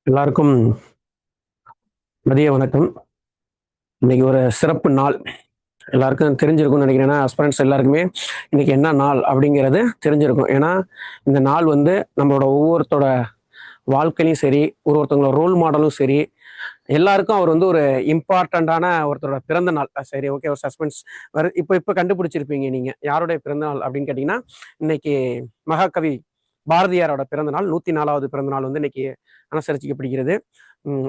எல்லாருக்கும் மதிய வணக்கம். இன்னைக்கு ஒரு சிறப்பு நாள். எல்லாருக்கும் தெரிஞ்சிருக்கும்னு நினைக்கிறேன். ஏன்னா அஸ்பிரண்ட்ஸ் எல்லாருக்குமே இன்னைக்கு என்ன நாள் அப்படிங்கிறது தெரிஞ்சிருக்கும். ஏன்னா இந்த நாள் வந்து நம்மளோட ஒவ்வொருத்தோட வாழ்க்கையிலும் சரி, ஒருத்தவங்களோட ரோல் மாடலும் சரி, எல்லாருக்கும் அவர் வந்து ஒரு இம்பார்ட்டண்ட்டான ஒருத்தரோட பிறந்த நாள். சரி, ஓகே, ஒரு சஸ்பென்ஸ் இப்போ கண்டுபிடிச்சிருப்பீங்க நீங்க யாருடைய பிறந்த நாள் அப்படின்னு கேட்டீங்கன்னா, இன்னைக்கு மகாகவி பாரதியாரோட பிறந்த நாள். 104வது பிறந்த நாள் வந்து இன்னைக்கு அனுசரிக்கப்படுகிறது.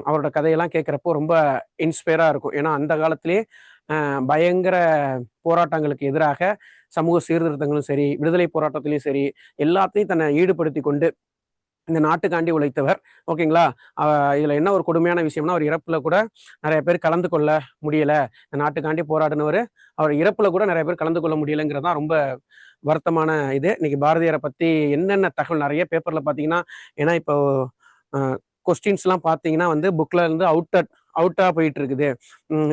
அவரோட கதையெல்லாம் கேட்குறப்போ ரொம்ப இன்ஸ்பயரா இருக்கும். ஏன்னா அந்த காலத்திலே பயங்கர போராட்டங்களுக்கு எதிராக சமூக சீர்திருத்தங்களும் சரி, விடுதலை போராட்டத்திலையும் சரி, எல்லாத்தையும் தன்னை ஈடுபடுத்தி கொண்டு இந்த நாட்டுக்காண்டி உழைத்தவர். ஓகேங்களா? இதுல என்ன ஒரு கொடுமையான விஷயம்னா, அவர் இறப்புல கூட நிறைய பேர் கலந்து கொள்ள முடியல. இந்த நாட்டுக்காண்டி போராடினவர், அவர் இறப்புல கூட நிறைய பேர் கலந்து கொள்ள முடியலைங்கிறது தான் ரொம்ப வருத்தமான இது. இன்னைக்கு பாரதியாரை பத்தி என்னென்ன தகவல் நிறைய பேப்பர்ல பார்த்தீங்கன்னா, ஏன்னா இப்போ அ கொஸ்டின்ஸ்லாம் பார்த்தீங்கன்னா வந்து புக்ல இருந்து அவுட்டா போயிட்டு இருக்குது.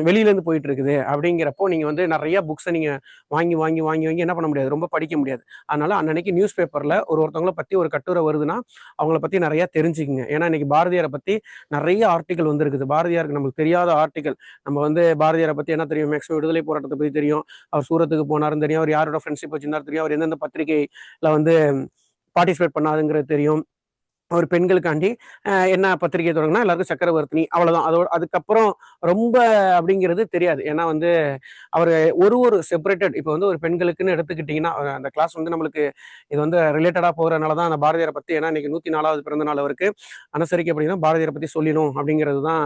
வெளியில இருந்து போயிட்டு இருக்குது. அப்படிங்கிறப்போ நீங்க வந்து நிறைய புக்ஸை நீங்க வாங்கி வாங்கி வாங்கி வாங்கி என்ன பண்ண முடியாது, ரொம்ப படிக்க முடியாது. அதனால அன்னன்னைக்கு நியூஸ் பேப்பர்ல ஒருத்தவங்கள பத்தி ஒரு கட்டுரை வருதுன்னா, அவங்கள பத்தி நிறைய தெரிஞ்சுக்குங்க. ஏன்னா இன்னைக்கு பாரதியாரை பத்தி நிறைய ஆர்டிகல் வந்திருக்குது. பாரதியாருக்கு நம்மளுக்கு தெரியாத ஆர்டிகல். நம்ம வந்து பாரதியாரை பத்தி என்ன தெரியும், மேக்ஸிமம் விடுதலை போராட்டத்தை பத்தி தெரியும். அவர் சூரத்துக்கு போனாருன்னு தெரியும். அவர் யாரோட ஃப்ரெண்ட்ஷிப் வச்சிருந்தாரு தெரியும். அவர் எந்தெந்த பத்திரிகையில வந்து பார்ட்டிசிபேட் பண்ணாதுங்கிறது தெரியும். ஒரு பெண்களுக்காண்டி என்ன பத்திரிகை தொடங்கினா எல்லாருக்கும் சக்கரவர்த்தினி, அவ்வளவுதான். அதுக்கப்புறம் ரொம்ப அப்படிங்கிறது தெரியாது. ஏன்னா வந்து அவர் ஒரு செப்பரேட்டட் இப்போ வந்து ஒரு பெண்களுக்குன்னு எடுத்துக்கிட்டிங்கன்னா, அந்த கிளாஸ் வந்து நம்மளுக்கு இது வந்து ரிலேட்டடா போகிறனால தான் அந்த பாரதியாரை பத்தி, ஏன்னா இன்னைக்கு 104வது பிறந்த நாள் அவருக்கு அனுசரிக்கப்படுதுன்னா பாரதியாரை பத்தி சொல்லணும் அப்படிங்கிறது தான்,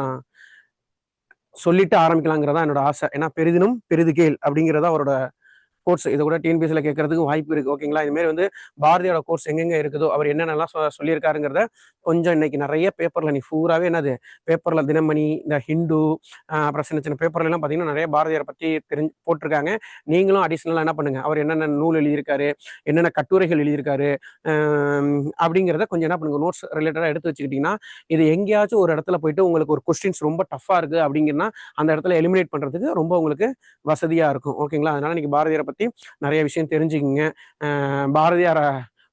சொல்லிட்டு ஆரம்பிக்கலாங்கிறதா என்னோட ஆசை. ஏன்னா பெரிதினும் பெரிது கேள் அப்படிங்கிறதா அவரோட கோர்ஸ். இதை கூட டிஎன்பிஎஸ்சியில் கேட்கறதுக்கு வாய்ப்பு இருக்கு. ஓகேங்களா? இதுமாரி வந்து பாரதியோட கோர்ஸ் எங்கெங்க இருக்குதோ, அவர் என்னென்னலாம் சொல்லியிருக்காருங்கிறத கொஞ்சம் இன்னைக்கு நிறைய பேப்பர்ல நீ பூராவே என்னது பேப்பர்ல தினமணி, இந்த ஹிந்து, அப்புறம் சின்ன சின்ன பேப்பர்ல எல்லாம் பார்த்தீங்கன்னா நிறைய பாரதியாரை பத்தி போட்டிருக்காங்க. நீங்களும் அடிஷனலாக என்ன பண்ணுங்க, அவர் என்னென்ன நூல் எழுதியிருக்காரு, என்னென்ன கட்டுரைகள் எழுதியிருக்காரு அப்படிங்கிறத கொஞ்சம் என்ன பண்ணுங்க, நோட்ஸ் ரிலேட்டடாக எடுத்து வச்சுக்கிட்டீங்கன்னா, இது எங்கேயாச்சும் ஒரு இடத்துல போயிட்டு உங்களுக்கு ஒரு கொஸ்டின்ஸ் ரொம்ப டஃபா இருக்கு அப்படிங்கன்னா, அந்த இடத்துல எலிமினேட் பண்றதுக்கு ரொம்ப உங்களுக்கு வசதியா இருக்கும். ஓகேங்களா? அதனால இன்னைக்கு பாரதியாரை பத்தி நிறைய விஷயம் தெரிஞ்சுக்கிங்க. பாரதியாரை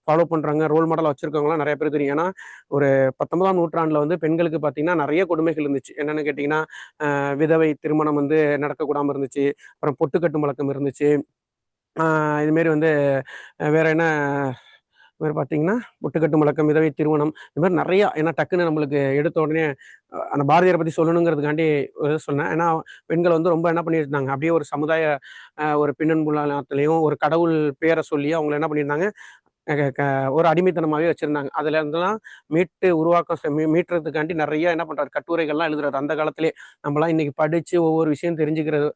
ஃபாலோ பண்றாங்க, ரோல் மாடலா வச்சிருக்கவங்களாம் நிறைய பேர் தெரியும். ஏன்னா ஒரு 19ஆம் நூற்றாண்டுல வந்து பெண்களுக்கு பார்த்தீங்கன்னா நிறைய கொடுமைகள் இருந்துச்சு. என்னன்னு கேட்டீங்கன்னா, விதவை திருமணம் வந்து நடக்கக்கூடாம இருந்துச்சு. அப்புறம் பொட்டுக்கட்டும் வழக்கம் இருந்துச்சு. இதுமாரி வந்து வேற என்ன வேறு பார்த்தீங்கன்னா, முட்டுக்கட்டும் வழக்கம், விதவை திருமணம், இது மாதிரி நிறையா. ஏன்னா டக்குன்னு நம்மளுக்கு எடுத்த உடனே அந்த பாரதியாரை பற்றி சொல்லணுங்கிறதுக்காண்டி சொன்னேன். ஏன்னா பெண்கள் வந்து ரொம்ப என்ன பண்ணியிருந்தாங்க, அப்படியே ஒரு சமுதாய ஒரு பின்னன்புலத்திலையும் ஒரு கடவுள் பேரை சொல்லி அவங்கள என்ன பண்ணியிருந்தாங்க, ஒரு அடிமைத்தனமாவே வச்சிருந்தாங்க. அதுல இருந்தெல்லாம் மீட்டு உருவாக்கம் மீட்டுறதுக்காண்டி நிறைய என்ன பண்றாரு, கட்டுரைகள்லாம் எழுதுறாரு. அந்த காலத்திலே நம்மலாம் இன்னைக்கு படிச்சு ஒவ்வொரு விஷயம் தெரிஞ்சுக்கிறது,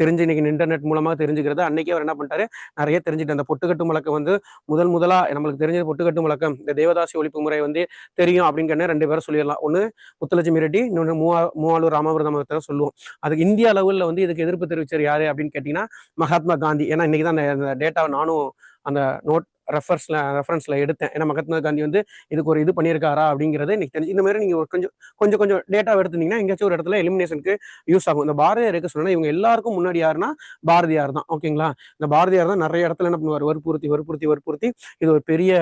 தெரிஞ்சு இன்னைக்கு இன்டர்நெட் மூலமா தெரிஞ்சுக்கிறது. அன்னைக்கே அவர் என்ன பண்ணிட்டாரு, நிறைய தெரிஞ்சுட்டு அந்த பொட்டுக்கட்டும் வழக்கம் வந்து முதலா நம்மளுக்கு தெரிஞ்சது பொட்டுக்கட்டும் வழக்கம். இந்த தேவதாசி ஒழிப்பு முறை வந்து தெரியும் அப்படின்னு 2 பேரும் சொல்லிடலாம். ஒண்ணு முத்துலட்சுமி ரெட்டி, இன்னொன்னு மூவாளூர் ராமகிருதம் சொல்லுவோம். அதுக்கு இந்திய அளவில் வந்து இதுக்கு எதிர்ப்பு தெரிவிச்சர் யாரு அப்படின்னு கேட்டீங்கன்னா, மகாத்மா காந்தி. ஏன்னா இன்னைக்கு தான் அந்த டேட்டாவை நானும் அந்த நோட் ரெஃபரன்ஸ்ல எடுத்தேன். ஏன்னா மகாத்மா காந்தி வந்து இதுக்கு ஒரு இது பண்ணியிருக்காரா அப்படிங்கிறது இன்னைக்கு தெரிஞ்சு. இந்த மாதிரி நீங்க ஒரு கொஞ்சம் கொஞ்சம் டேட்டா எடுத்துட்டீங்கன்னா எங்கேயாச்சும் ஒரு இடத்துல எலிமினேஷனுக்கு யூஸ் ஆகும். இந்த பாரதியார் இருக்க சொன்னா இவங்க எல்லாருக்கும் முன்னாடி யாருன்னா பாரதியார் தான். ஓகேங்களா? இந்த பாரதியார் தான் நிறைய இடத்துல என்ன பண்ணுவார், வற்புறுத்தி இது ஒரு பெரிய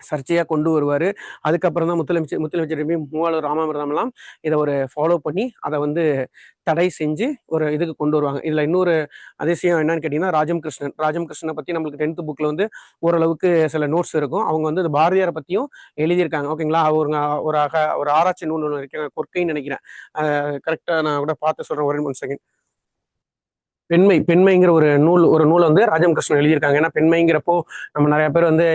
சர்ச்சையா கொண்டு வருவாரு. அதுக்கப்புறம் தான் முத்துலட்சுமி மூவாளூர் ராமாமிர்தம்லாம் இதை ஒரு ஃபாலோ பண்ணி அதை வந்து தடை செஞ்சு ஒரு இதுக்கு கொண்டு வருவாங்க. இதுல இன்னொரு அதிசயம் என்னன்னு கேட்டீங்கன்னா, ராஜம் கிருஷ்ணனை பத்தி நம்மளுக்கு 10th புக்ல வந்து ஓரளவுக்கு சில நோட்ஸ் இருக்கும். அவங்க வந்து இந்த பாரதியாரை பத்தியும் எழுதியிருக்காங்க. ஓகேங்களா? அவங்க ஒரு ஆராய்ச்சி நூல் ஒன்று இருக்கு, கொற்கைன்னு நினைக்கிறேன். கரெக்டா நான் கூட பார்த்து சொல்றேன், ஒரே 1 செகண்ட். பெண்மைங்கிற ஒரு நூல் வந்து ராஜம் கிருஷ்ணன் எழுதியிருக்காங்க. ஏன்னா பெண்மைங்கிறப்போ நம்ம நிறைய பேர் வந்து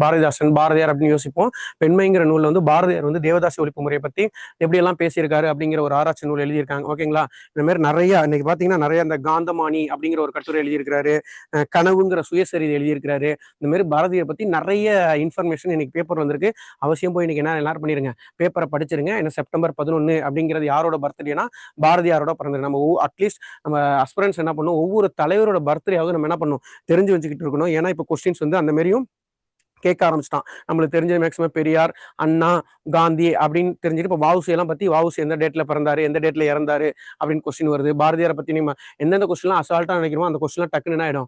பாரதிதாசன், பாரதியார் அப்படின்னு யோசிப்போம். பெண்மைங்கிற நூல்ல வந்து பாரதியார் வந்து தேவதாசி ஒழிப்பு முறையை பத்தி எப்படியெல்லாம் பேசியிருக்காரு அப்படிங்கிற ஒரு ஆராய்ச்சி நூல் எழுதியிருக்காங்க. ஓகேங்களா? இந்த மாதிரி நிறைய இன்னைக்கு பாத்தீங்கன்னா நிறைய இந்த காந்தமானி அப்படிங்கிற ஒரு கட்டுரை எழுதியிருக்கிறாரு. கனவுங்கிற சுயசரிதை எழுதியிருக்கிறாரு. இந்த மாதிரி பாரதியார் பத்தி நிறைய இன்ஃபர்மேஷன் இன்னைக்கு பேப்பர் வந்திருக்கு. அவசியம் போய் இன்னைக்கு எல்லாரும் பண்ணிருங்க, பேப்பரை படிச்சிருங்க. ஏன்னா செப்டம்பர் 11 அப்படிங்கிறது யாரோட பர்த்டேனா பாரதியாரோட பிறந்தது. நம்ம அட்லீஸ்ட் நம்ம அஸ்பிரன்ஸ் என்ன பண்ணும், ஒவ்வொரு தலைவரோட பர்த்டேயாவது நம்ம என்ன பண்ணணும், தெரிஞ்சு வச்சுக்கிட்டு இருக்கணும். ஏன்னா இப்போ கொஸ்டின்ஸ் வந்து அந்த மாதிரியும் கேட்க ஆரம்பிச்சிட்டான். நம்மளுக்கு தெரிஞ்ச மேக்சிமம் பெரியார், அண்ணா, காந்தி அப்படின்னு தெரிஞ்சுட்டு இப்போ வஉசி எல்லாம் பத்தி வஉசி எந்த டேட்ல பிறந்தாரு, எந்த டேட்ல இறந்தாரு அப்படின்னு கொஸ்டின் வருது. பாரதியாரை பத்தி நம்ம எந்தெந்த கொஸ்டின்லாம் அசால்ட்டா நினைக்கிறோமோ அந்த கொஸ்டின்லாம் டக்குன்னு என்ன ஆயிடும்,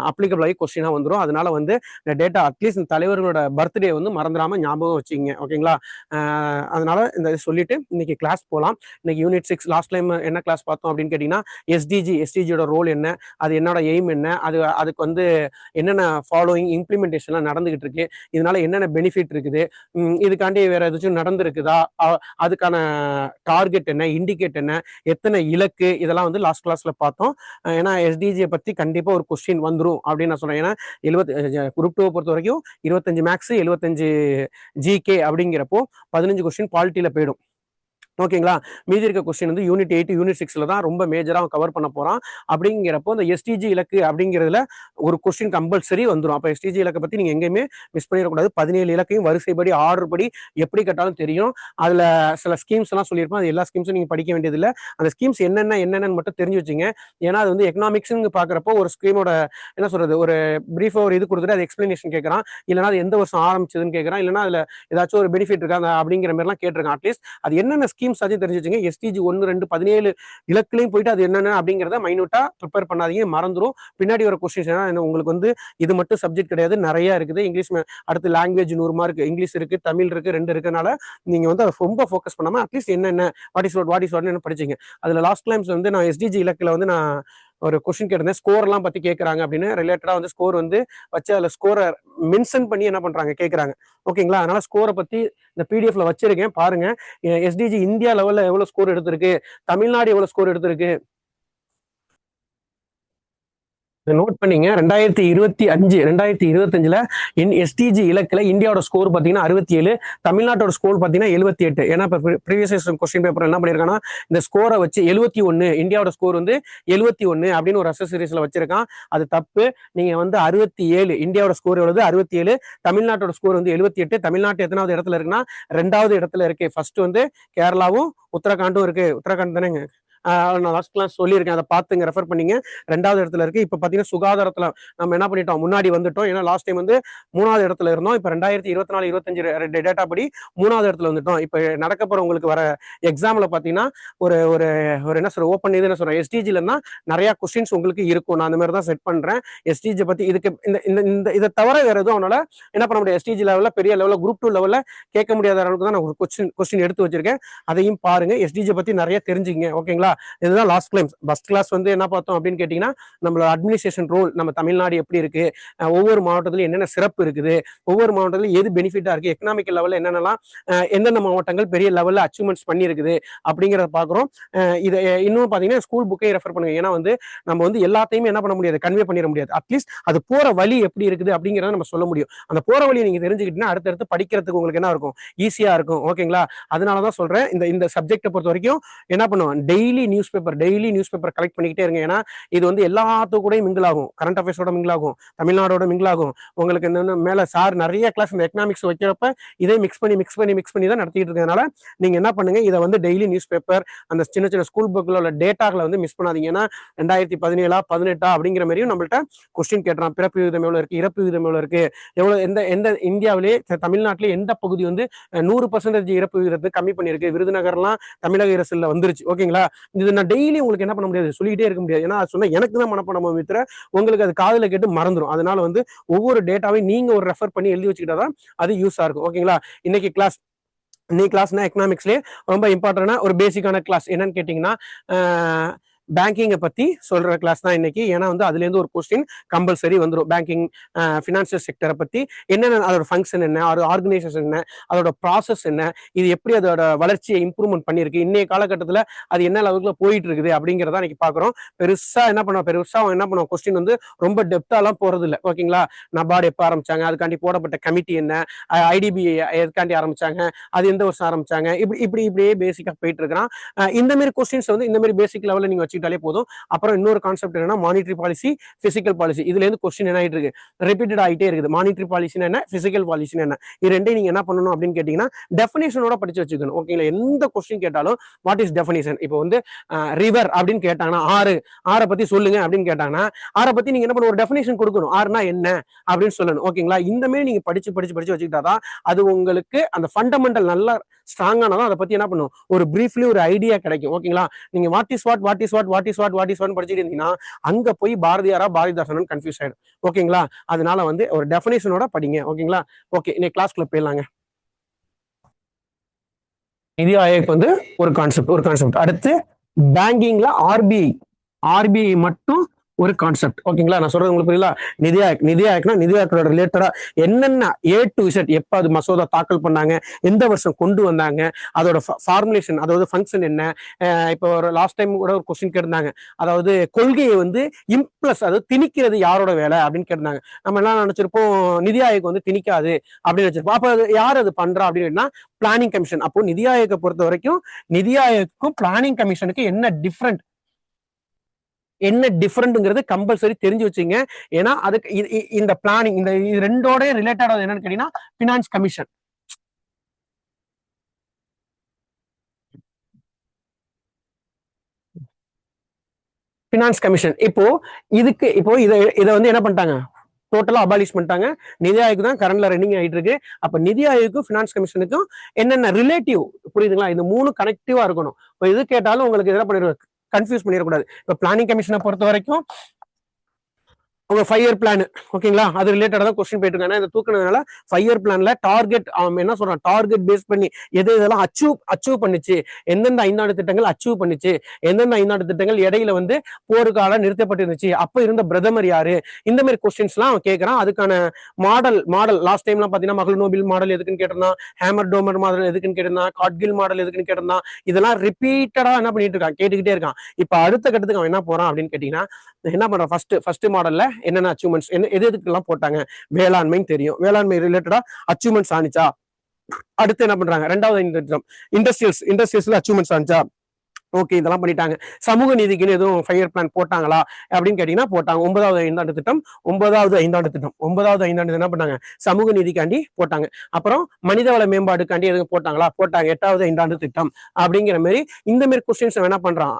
அப்ளிகபிள் ஆகி கொஸ்டினா வந்துடும். அதனால வந்து இந்த டேட்டா அட்லீஸ்ட் இந்த தலைவர்களோட பர்த்டே வந்து மறந்துடாம ஞாபகம் வச்சுங்க. ஓகேங்களா? அதனால இந்த சொல்லிட்டு இன்னைக்கு கிளாஸ் போகலாம். இன்னைக்கு யூனிட் 6 லாஸ்ட் டைம் என்ன கிளாஸ் பார்த்தோம் அப்படின்னு கேட்டீங்கன்னா, எஸ்டிஜியோட ரோல் என்ன, அது என்னோட எய்ம் என்ன, அதுக்கு வந்து என்னென்ன ஃபாலோயிங் இம்ப்ளிமெண்டேஷன்லாம் நடந்துகிட்டு இருக்கு, இதனால என்னென்ன பெனிஃபிட் இருக்குது, இதுக்காண்டி வேற ஏதாச்சும் நடந்திருக்குதா, அதுக்கான டார்கெட் என்ன, இண்டிகேட் என்ன, எத்தனை இலக்கு, இதெல்லாம் வந்து லாஸ்ட் கிளாஸ்ல பார்த்தோம். ஏன்னா எஸ்டிஜியை பத்தி கண்டிப்பா ஒரு கொஸ்டின் வந்துடும் அப்படின்னு நான் சொல்றேன். ஏன்னா குரூப் 2 பொறுத்த வரைக்கும் 25 மேக்ஸ் 75 ஜிகே அப்படிங்கிறப்போ 15 கொஸ்டின் பாலிட்டியில போயிடும். ஓகேங்களா? மீதி இருக்க கொஸ்டின் வந்து யூனிட் 8 யூனிட் 6ல தான் ரொம்ப மேஜரா கவர் பண்ண போறான். அப்படிங்கிறப்போ இந்த எஸ்டிஜி இலக்கு அப்படிங்கிறதுல ஒரு கொஸ்டின் கம்பல்சரி வந்துடும். அப்ப எஸ்டிஜி இலக்கை பத்தி நீங்க எங்கேயுமே மிஸ் பண்ணிடக்கூடாது. 17 இலக்கையும் வரிசைப்படி ஆர்டர் படி எப்படி கேட்டாலும் தெரியும். அதுல சில ஸ்கீம்ஸ் எல்லாம் சொல்லியிருப்போம். அது எல்லா ஸ்கீம்ஸும் நீங்க படிக்க வேண்டியது இல்லை. அந்த ஸ்கீம்ஸ் என்னென்னு மட்டும் தெரிஞ்சு வச்சுங்க. ஏன்னா அது வந்து எக்கனாமிக்ஸ்னு பாக்குறப்போ ஒரு ஸ்கீமோட என்ன சொல்றது, ஒரு பிரீஃபா ஒரு இது கொடுத்துட்டு அது எக்ஸ்பிளனேஷன் கேட்கறான், இல்லைன்னா அது எந்த வருஷம் ஆரம்பிச்சதுன்னு கேட்கறான், இல்லைன்னா அதுல ஏதாச்சும் ஒரு பெனிஃபிட் இருக்கா அப்படிங்கிற மாதிரி எல்லாம் கேட்டிருக்கான். அட்லீஸ்ட் அது என்னென்ன ஸ்கீம்ஸ் அதையும் தெரிஞ்சு வச்சுங்க. எஸ்டிஜி 1, 2, 17 இலக்குலையும் போயிட்டு அது என்னென்ன அப்படிங்கிறத மைனூட்டா ப்ரிப்பேர் பண்ணாதீங்க, மறந்துடும். பின்னாடி ஒரு கொஸ்டின்ஸ் உங்களுக்கு வந்து இது மட்டும் சப்ஜெக்ட் கிடையாது, நிறைய இருக்குது. இங்கிலீஷ் அடுத்து லாங்குவேஜ் 100 மார்க், இங்கிலீஷ் இருக்கு, தமிழ் இருக்கு, 2 இருக்கனால நீங்க வந்து அதை ரொம்ப ஃபோக்கஸ் பண்ணாம அட்லீஸ்ட் என்னென்ன வாட் இஸ் வாட் என்ன படிச்சீங்க. அதுல லாஸ்ட் கிளைம்ஸ் வந்து நான் எஸ்டிஜி இலக்குல வந்து நான் ஒரு கொஸ்டின் கேட்டிருந்தேன், ஸ்கோர் எல்லாம் பத்தி கேட்கறாங்க அப்படின்னு ரிலேட்டடா வந்து ஸ்கோர் வந்து வச்சு அதுல ஸ்கோரை மென்ஷன் பண்ணி என்ன பண்றாங்க கேட்கறாங்க. ஓகேங்களா? அதனால ஸ்கோரை பத்தி இந்த பிடிஎஃப்ல வச்சிருக்கேன், பாருங்க. எஸ்டிஜி இந்தியா லெவல்ல எவ்வளவு ஸ்கோர் எடுத்திருக்கு, தமிழ்நாடு எவ்வளவு ஸ்கோர் எடுத்திருக்கு நோட் பண்ணீங்க. 2025 2025ல எஸ்டிஜி இலக்குல இந்தியாவோட ஸ்கோர் பாத்தீங்கன்னா 67, தமிழ்நாட்டோட ஸ்கோர் பாத்தீங்கன்னா 78. ஏன்னா இப்ப ப்ரீவியஸ் கொஸ்டின் பேப்பர் என்ன பண்ணிருக்காங்கன்னா இந்த ஸ்கோரை வச்சு 71, இந்தியாவோட ஸ்கோர் வந்து 71 அப்படின்னு ஒரு அசசரிஸ்ல வச்சிருக்கான். அது தப்பு. நீங்க வந்து 67, இந்தியாவோட ஸ்கோர் எவ்வளவு 67, தமிழ்நாட்டோட ஸ்கோர் வந்து 78. தமிழ்நாட்டு எத்தனாவது இடத்துல இருக்குன்னா 2வது இடத்துல இருக்கு. ஃபர்ஸ்ட் வந்து கேரளாவும் உத்தரகாண்டும் இருக்கு. உத்தரகாண்ட் தானேங்க? நான் லாஸ்ட் கிளாஸ் சொல்லியிருக்கேன், அதை பார்த்துங்க, ரெஃபர் பண்ணீங்க. 2வது இடத்துல இருக்கு. இப்ப பாத்தீங்கன்னா சுகாதாரத்துல நம்ம என்ன பண்ணிட்டோம், முன்னாடி வந்துட்டோம். ஏன்னா லாஸ்ட் டைம் வந்து 3வது இடத்துல இருந்தோம். இப்ப 2024 25 டேட்டா படி 3வது இடத்துல வந்துட்டோம். இப்ப நடக்க போற உங்களுக்கு வர எக்ஸாம்ல பாத்தீங்கன்னா ஒரு ஒரு ஒரு என்ன சொல்ற ஓப்பன் இது என்ன சொல்றேன், எஸ்டிஜில இருந்தா நிறைய கொஸ்டின்ஸ் உங்களுக்கு இருக்கும். நான் அந்த மாதிரி தான் செட் பண்றேன். எஸ்டிஜி பத்தி இதுக்கு இந்த இந்த இதை தவிர வேற எதுவும் அவனால என்ன பண்ண முடியாது. எஸ்டிஜி லெவல்ல பெரிய லெவல்ல குரூப் 2 லெவல்ல கேட்க முடியாத அளவுக்கு தான் நான் ஒரு கொஸ்டின் எடுத்து வச்சிருக்கேன். அதையும் பாருங்க. எஸ்டிஜி பத்தி நிறைய தெரிஞ்சுங்க. ஓகேங்களா? இதுதான் லாஸ்ட் கிளைம்ஸ். ஃபர்ஸ்ட் கிளாஸ் வந்து என்ன பார்த்தோம் அப்படின்னு கேட்டீங்கன்னா, நம்மளோட அட்மினிஸ்ட்ரேஷன் ரோல், நம்ம தமிழ்நாடு எப்படி இருக்கு, ஒவ்வொரு மாவட்டத்திலும் என்னென்ன சிறப்பு இருக்குது, ஒவ்வொரு மாவட்டத்திலும் எது பெனிஃபிட்டா இருக்கு, எக்கனாமிக்கல் லெவலில் என்னென்னலாம் எந்தெந்த மாவட்டங்கள் பெரிய லெவலில் அச்சீவ்மெண்ட்ஸ் பண்ணியிருக்குது அப்படிங்கிறத பார்க்குறோம். இதை இன்னும் பார்த்தீங்கன்னா ஸ்கூல் புக்கை ரெஃபர் பண்ணுங்க. ஏன்னா வந்து நம்ம வந்து எல்லாத்தையுமே என்ன பண்ண முடியாது, கன்வே பண்ணிட முடியாது. அட்லீஸ்ட் அது போற வழி எப்படி இருக்குது அப்படிங்கிறத நம்ம சொல்ல முடியும். அந்த போற வழியை நீங்க தெரிஞ்சுக்கிட்டீங்கன்னா அடுத்தடுத்து படிக்கிறதுக்கு உங்களுக்கு என்ன இருக்கும், ஈஸியா இருக்கும். ஓகேங்களா? அதனாலதான் சொல்றேன், இந்த சப்ஜெக்டை பொறுத்த வரைக்கும் என்ன பண்ணுவோம், டெய்லி நியூஸ் பேப்பர் கலெக்ட் பண்ணிக்கிட்டே இருங்க. ஏன்னா இது வந்து எல்லாத்து கூட மிங்கிள் ஆகும். கரண்ட் அஃபேர்ஸோட மிங்கிள் ஆகும், தமிழ்நாடோட மிங்கிள் ஆகும். உங்களுக்கு என்னன்னு மேல சார் நிறைய கிளாஸ் இந்த எக்கனாமிக்ஸ் வைக்கிறப்ப இதே மிக்ஸ் பண்ணி தான் நடத்திட்டு இருக்கிறதுனால நீங்க என்ன பண்ணுங்க, இதை வந்து டெய்லி நியூஸ் பேப்பர், அந்த சின்ன சின்ன ஸ்கூல் புக்ல உள்ள டேட்டாக்களை வந்து மிஸ் பண்ணாதீங்க. ஏன்னா 2017 18 அப்படிங்கிற மாதிரியும் நம்மள்ட்ட கொஸ்டின் கேட்டுறான். பிறப்பு விகிதம் எவ்வளவு இருக்கு, இறப்பு விகிதம் எவ்வளவு இருக்கு, எவ்வளவு எந்த எந்த இந்தியாவிலேயே தமிழ்நாட்டிலே எந்த பகுதி வந்து 100% இறப்பு விகிதத்தை கம்மி பண்ணிருக்கு, விருதுநகர்லாம் தமிழக அரசுல வந்துருச்சு. ஓகேங்களா? இது நான் டெய்லி உங்களுக்கு என்ன பண்ண முடியாது, சொல்லிக்கிட்டே இருக்க முடியாது. ஏன்னா சொன்னா எனக்கு தான் மனப்பாடம் மித்திர, உங்களுக்கு அது காதுல கேட்டு மறந்துடும். அதனால வந்து ஒவ்வொரு டேட்டாவையும் நீங்க ஒரு ரெஃபர் பண்ணி எழுதி வச்சுக்கிட்டாதான் அது யூஸா இருக்கும். ஓகேங்களா? இன்னைக்கு கிளாஸ்னா எக்கனாமிக்ஸ்லேயே ரொம்ப இம்பார்ட்டன்டான ஒரு பேசிக்கான கிளாஸ் என்னன்னு கேட்டீங்கன்னா, பேங்கிங்கை பத்தி சொல்ற கிளாஸ் தான் இன்னைக்கு. ஏன்னா வந்து அதுல இருந்து ஒரு கொஸ்டின் கம்பல்சரி வந்துடும். பேங்கிங் ஃபினான்சியல் செக்டரை பத்தி என்னென்ன, அதோட ஃபங்க்ஷன் என்ன, அதோட ஆர்கனைசேஷன் என்ன, அதோட ப்ராசஸ் என்ன, இது எப்படி அதோட வளர்ச்சியை இம்ப்ரூவ்மெண்ட் பண்ணியிருக்கு, இன்னைய காலகட்டத்தில் அது என்ன லெவலுக்கு போயிட்டு இருக்குது அப்படிங்கிறத இன்னைக்கு பார்க்குறோம். பெருசா என்ன பண்ணுவோம் கொஸ்டின் வந்து ரொம்ப டெப்தாலாம் போறது இல்லை. ஓகேங்களா? நபார்டு எப்போ ஆரம்பிச்சாங்க, அதுக்காண்டி போடப்பட்ட கமிட்டி என்ன, ஐடிபி எதுக்காண்டி ஆரம்பிச்சாங்க, அது எந்த வருஷம் ஆரம்பிச்சாங்க, இப்படியே பேசிக்கா போயிட்டு இருக்கிறான். இந்த மாதிரி கொஸ்டின்ஸ் வந்து இந்த மாதிரி பேசிக் லெவலில் நீங்க வச்சுக்கிட்டாலே போதும். அப்புறம் இன்னொரு கான்செப்ட் என்னன்னா மானிட்டரி பாலிசி, பிசிக்கல் பாலிசி. இதுல இருந்து கொஸ்டின் என்ன ஆயிட்டு இருக்கு, ரிப்பீட்டட் ஆகிட்டே இருக்குது. மானிட்டரி பாலிசினா என்ன, பிசிக்கல் பாலிசினா என்ன, இது ரெண்டையும் நீங்க என்ன பண்ணணும் அப்படின்னு கேட்டீங்கன்னா டெஃபினேஷனோட படிச்சு வச்சுக்கணும். ஓகேங்களா? எந்த கொஸ்டின் கேட்டாலும் வாட் இஸ் டெஃபினேஷன். இப்போ வந்து ரிவர் அப்படின்னு கேட்டாங்கன்னா ஆறை பத்தி சொல்லுங்க அப்படின்னு கேட்டாங்கன்னா ஆரை பத்தி நீங்க என்ன பண்ண ஒரு டெஃபினேஷன் கொடுக்கணும். ஆறுனா என்ன அப்படின்னு சொல்லணும். ஓகேங்களா? இந்த மாதிரி நீங்க படிச்சு படிச்சு படிச்சு வச்சுக்கிட்டாதான் அது உங்களுக்கு அந்த ஃபண்டமெண்டல் நல்லா ஸ்ட்ராங்கானதான் அதை பத்தி என்ன பண்ணும் ஒரு பிரீஃப்லி ஒரு ஐடியா கிடைக்கும். ஓகேங்களா? நீங்க what is what what is what what is what what is what படிச்சுட்டு இருந்தீங்கன்னா அங்க போய் பாரதியாரா பாரதிதாசன் கன்ஃபியூஸ் ஆயிடும். ஓகேங்களா? அதனால வந்து ஒரு டெஃபினேஷனோட படிங்க. ஓகேங்களா? ஓகே, இன்னைக்கு கிளாஸ்க்குள்ள போயிடலாங்க. நிதி ஆயோக் வந்து ஒரு கான்செப்ட். அடுத்து பேங்கிங்ல ஆர்பிஐ மட்டும் ஒரு கான்செப்ட். ஓகேங்களா? நான் சொல்றது உங்களுக்கு புரியல. நிதி ஆயோக்னா ரிலேட்டடா என்னென்ன A to Z எப்ப அது மசோதா தாக்கல் பண்ணாங்க, எந்த வருஷம் கொண்டு வந்தாங்க, அதோட ஃபார்முலேஷன், அதாவது ஃபங்க்ஷன் என்ன. இப்போ ஒரு லாஸ்ட் டைம் கூட ஒரு கொஸ்டின் கேட்டிருந்தாங்க. அதாவது கொள்கையை வந்து இம்ப்ளஸ், அதாவது திணிக்கிறது யாரோட வேலை அப்படின்னு கேட்டிருந்தாங்க. நம்ம என்ன நினைச்சிருப்போம், நிதி ஆயோக் வந்து திணிக்காது அப்படின்னு வச்சிருப்போம். அப்ப அது யார் அது பண்றா அப்படின்னா பிளானிங் கமிஷன். அப்போ நிதி ஆயோக்கை பொறுத்த வரைக்கும் நிதி ஆயோக்கும் பிளானிங் கமிஷனுக்கு என்ன டிஃபரெண்ட்ங்கிறது கம்பல்சரி தெரிஞ்சு வச்சுங்க. ஏன்னா அதுக்கு இந்த பிளானிங் இந்த ரெண்டோட ரிலேட்டட் என்னன்னு கேட்டீங்கன்னா பினான்ஸ் கமிஷன். இப்போ இதை வந்து என்ன பண்ணிட்டாங்க, டோட்டலா அபாலிஷ் பண்ணிட்டாங்க. நிதி ஆயோக் தான் கரண்ட்ல ரன்னிங் ஆயிட்டு இருக்கு. அப்ப நிதி ஆயோக்கும் பினான்ஸ் கமிஷனுக்கும் என்னென்ன ரிலேட்டிவ், புரியுதுங்களா? இது மூணு கனெக்டிவா இருக்கணும். இப்போ எது கேட்டாலும் உங்களுக்கு எதை பண்ணிடுவாங்க, கன்ஃபியூஸ் பண்ணிடக்கூடாது. இப்போ பிளானிங் கமிஷனை பொறுத்த வரைக்கும் உங்க 5 இயர் பிளான், ஓகேங்களா, அது ரிலேட்டடா தான் கொஸ்டின் போயிட்டு இருக்காங்க. இதை தூக்குனதுனால 5 இயர் பிளான்ல டார்கெட், அவன் என்ன சொல்றான், டார்கெட் பேஸ் பண்ணி இதெல்லாம் அச்சீவ் பண்ணிச்சு, எந்தெந்த 5 ஆண்டு திட்டங்கள் அச்சீவ் பண்ணிச்சு, எந்தெந்த 5 ஆண்டு திட்டங்கள் இடையில வந்து போருக்கால நிறுத்தப்பட்டிருந்துச்சு, அப்ப இருந்த பிரதமர் யாரு, இந்த மாதிரி கொஸ்டின்ஸ் எல்லாம் அவன் கேட்கறான். அதுக்கான மாடல் லாஸ்ட் டைம்லாம் பாத்தீங்கன்னா மகள் நோபல் மாடல் எதுக்குன்னு கேட்டிருந்தான், ஹேமர் டோமர் மாடல் எதுக்குன்னு கேட்டிருந்தான், காட்கில் மாடல் எதுக்குன்னு கேட்டிருந்தான். இதெல்லாம் ரிப்பீட்டடா என்ன பண்ணிட்டு இருக்கான், கேட்டுக்கிட்டே இருக்கான். இப்ப அடுத்த கட்டத்துக்கு அவன் என்ன போறான் அப்படின்னு கேட்டீங்கன்னா என்ன பண்றான், ஃபர்ஸ்ட் மாடல்ல என்னென்ன அச்சீவ்மெண்ட்ஸ், எதுக்கெல்லாம் போட்டாங்க, வேளாண்மைன்னு தெரியும், வேளாண்மை ரிலேட்டடா அச்சீவ்மெண்ட்ஸ் ஆனிச்சா. அடுத்து என்ன பண்றாங்க, ரெண்டாவது இண்டஸ்ட்ரியல்ஸ்ல அச்சீவ்மெண்ட்ஸ் ஆனிச்சா. ஓகே, இதெல்லாம் பண்ணிட்டாங்க. சமூக நீதிக்குன்னு எதுவும் 5 இயர் பிளான் போட்டாங்களா அப்படின்னு கேட்டீங்கன்னா போட்டாங்க. 9வது ஐந்தாண்டு திட்டம் என்ன பண்ணாங்க, சமூக நீதிக்காண்டி போட்டாங்க. அப்புறம் மனிதவள மேம்பாடுக்காண்டி எதுவும் போட்டாங்களா, போட்டாங்க. 8வது ஐந்தாண்டு திட்டம் அப்படிங்கிற மாதிரி இந்த மாதிரி கொஸ்டின்ஸ் என்ன பண்றான்,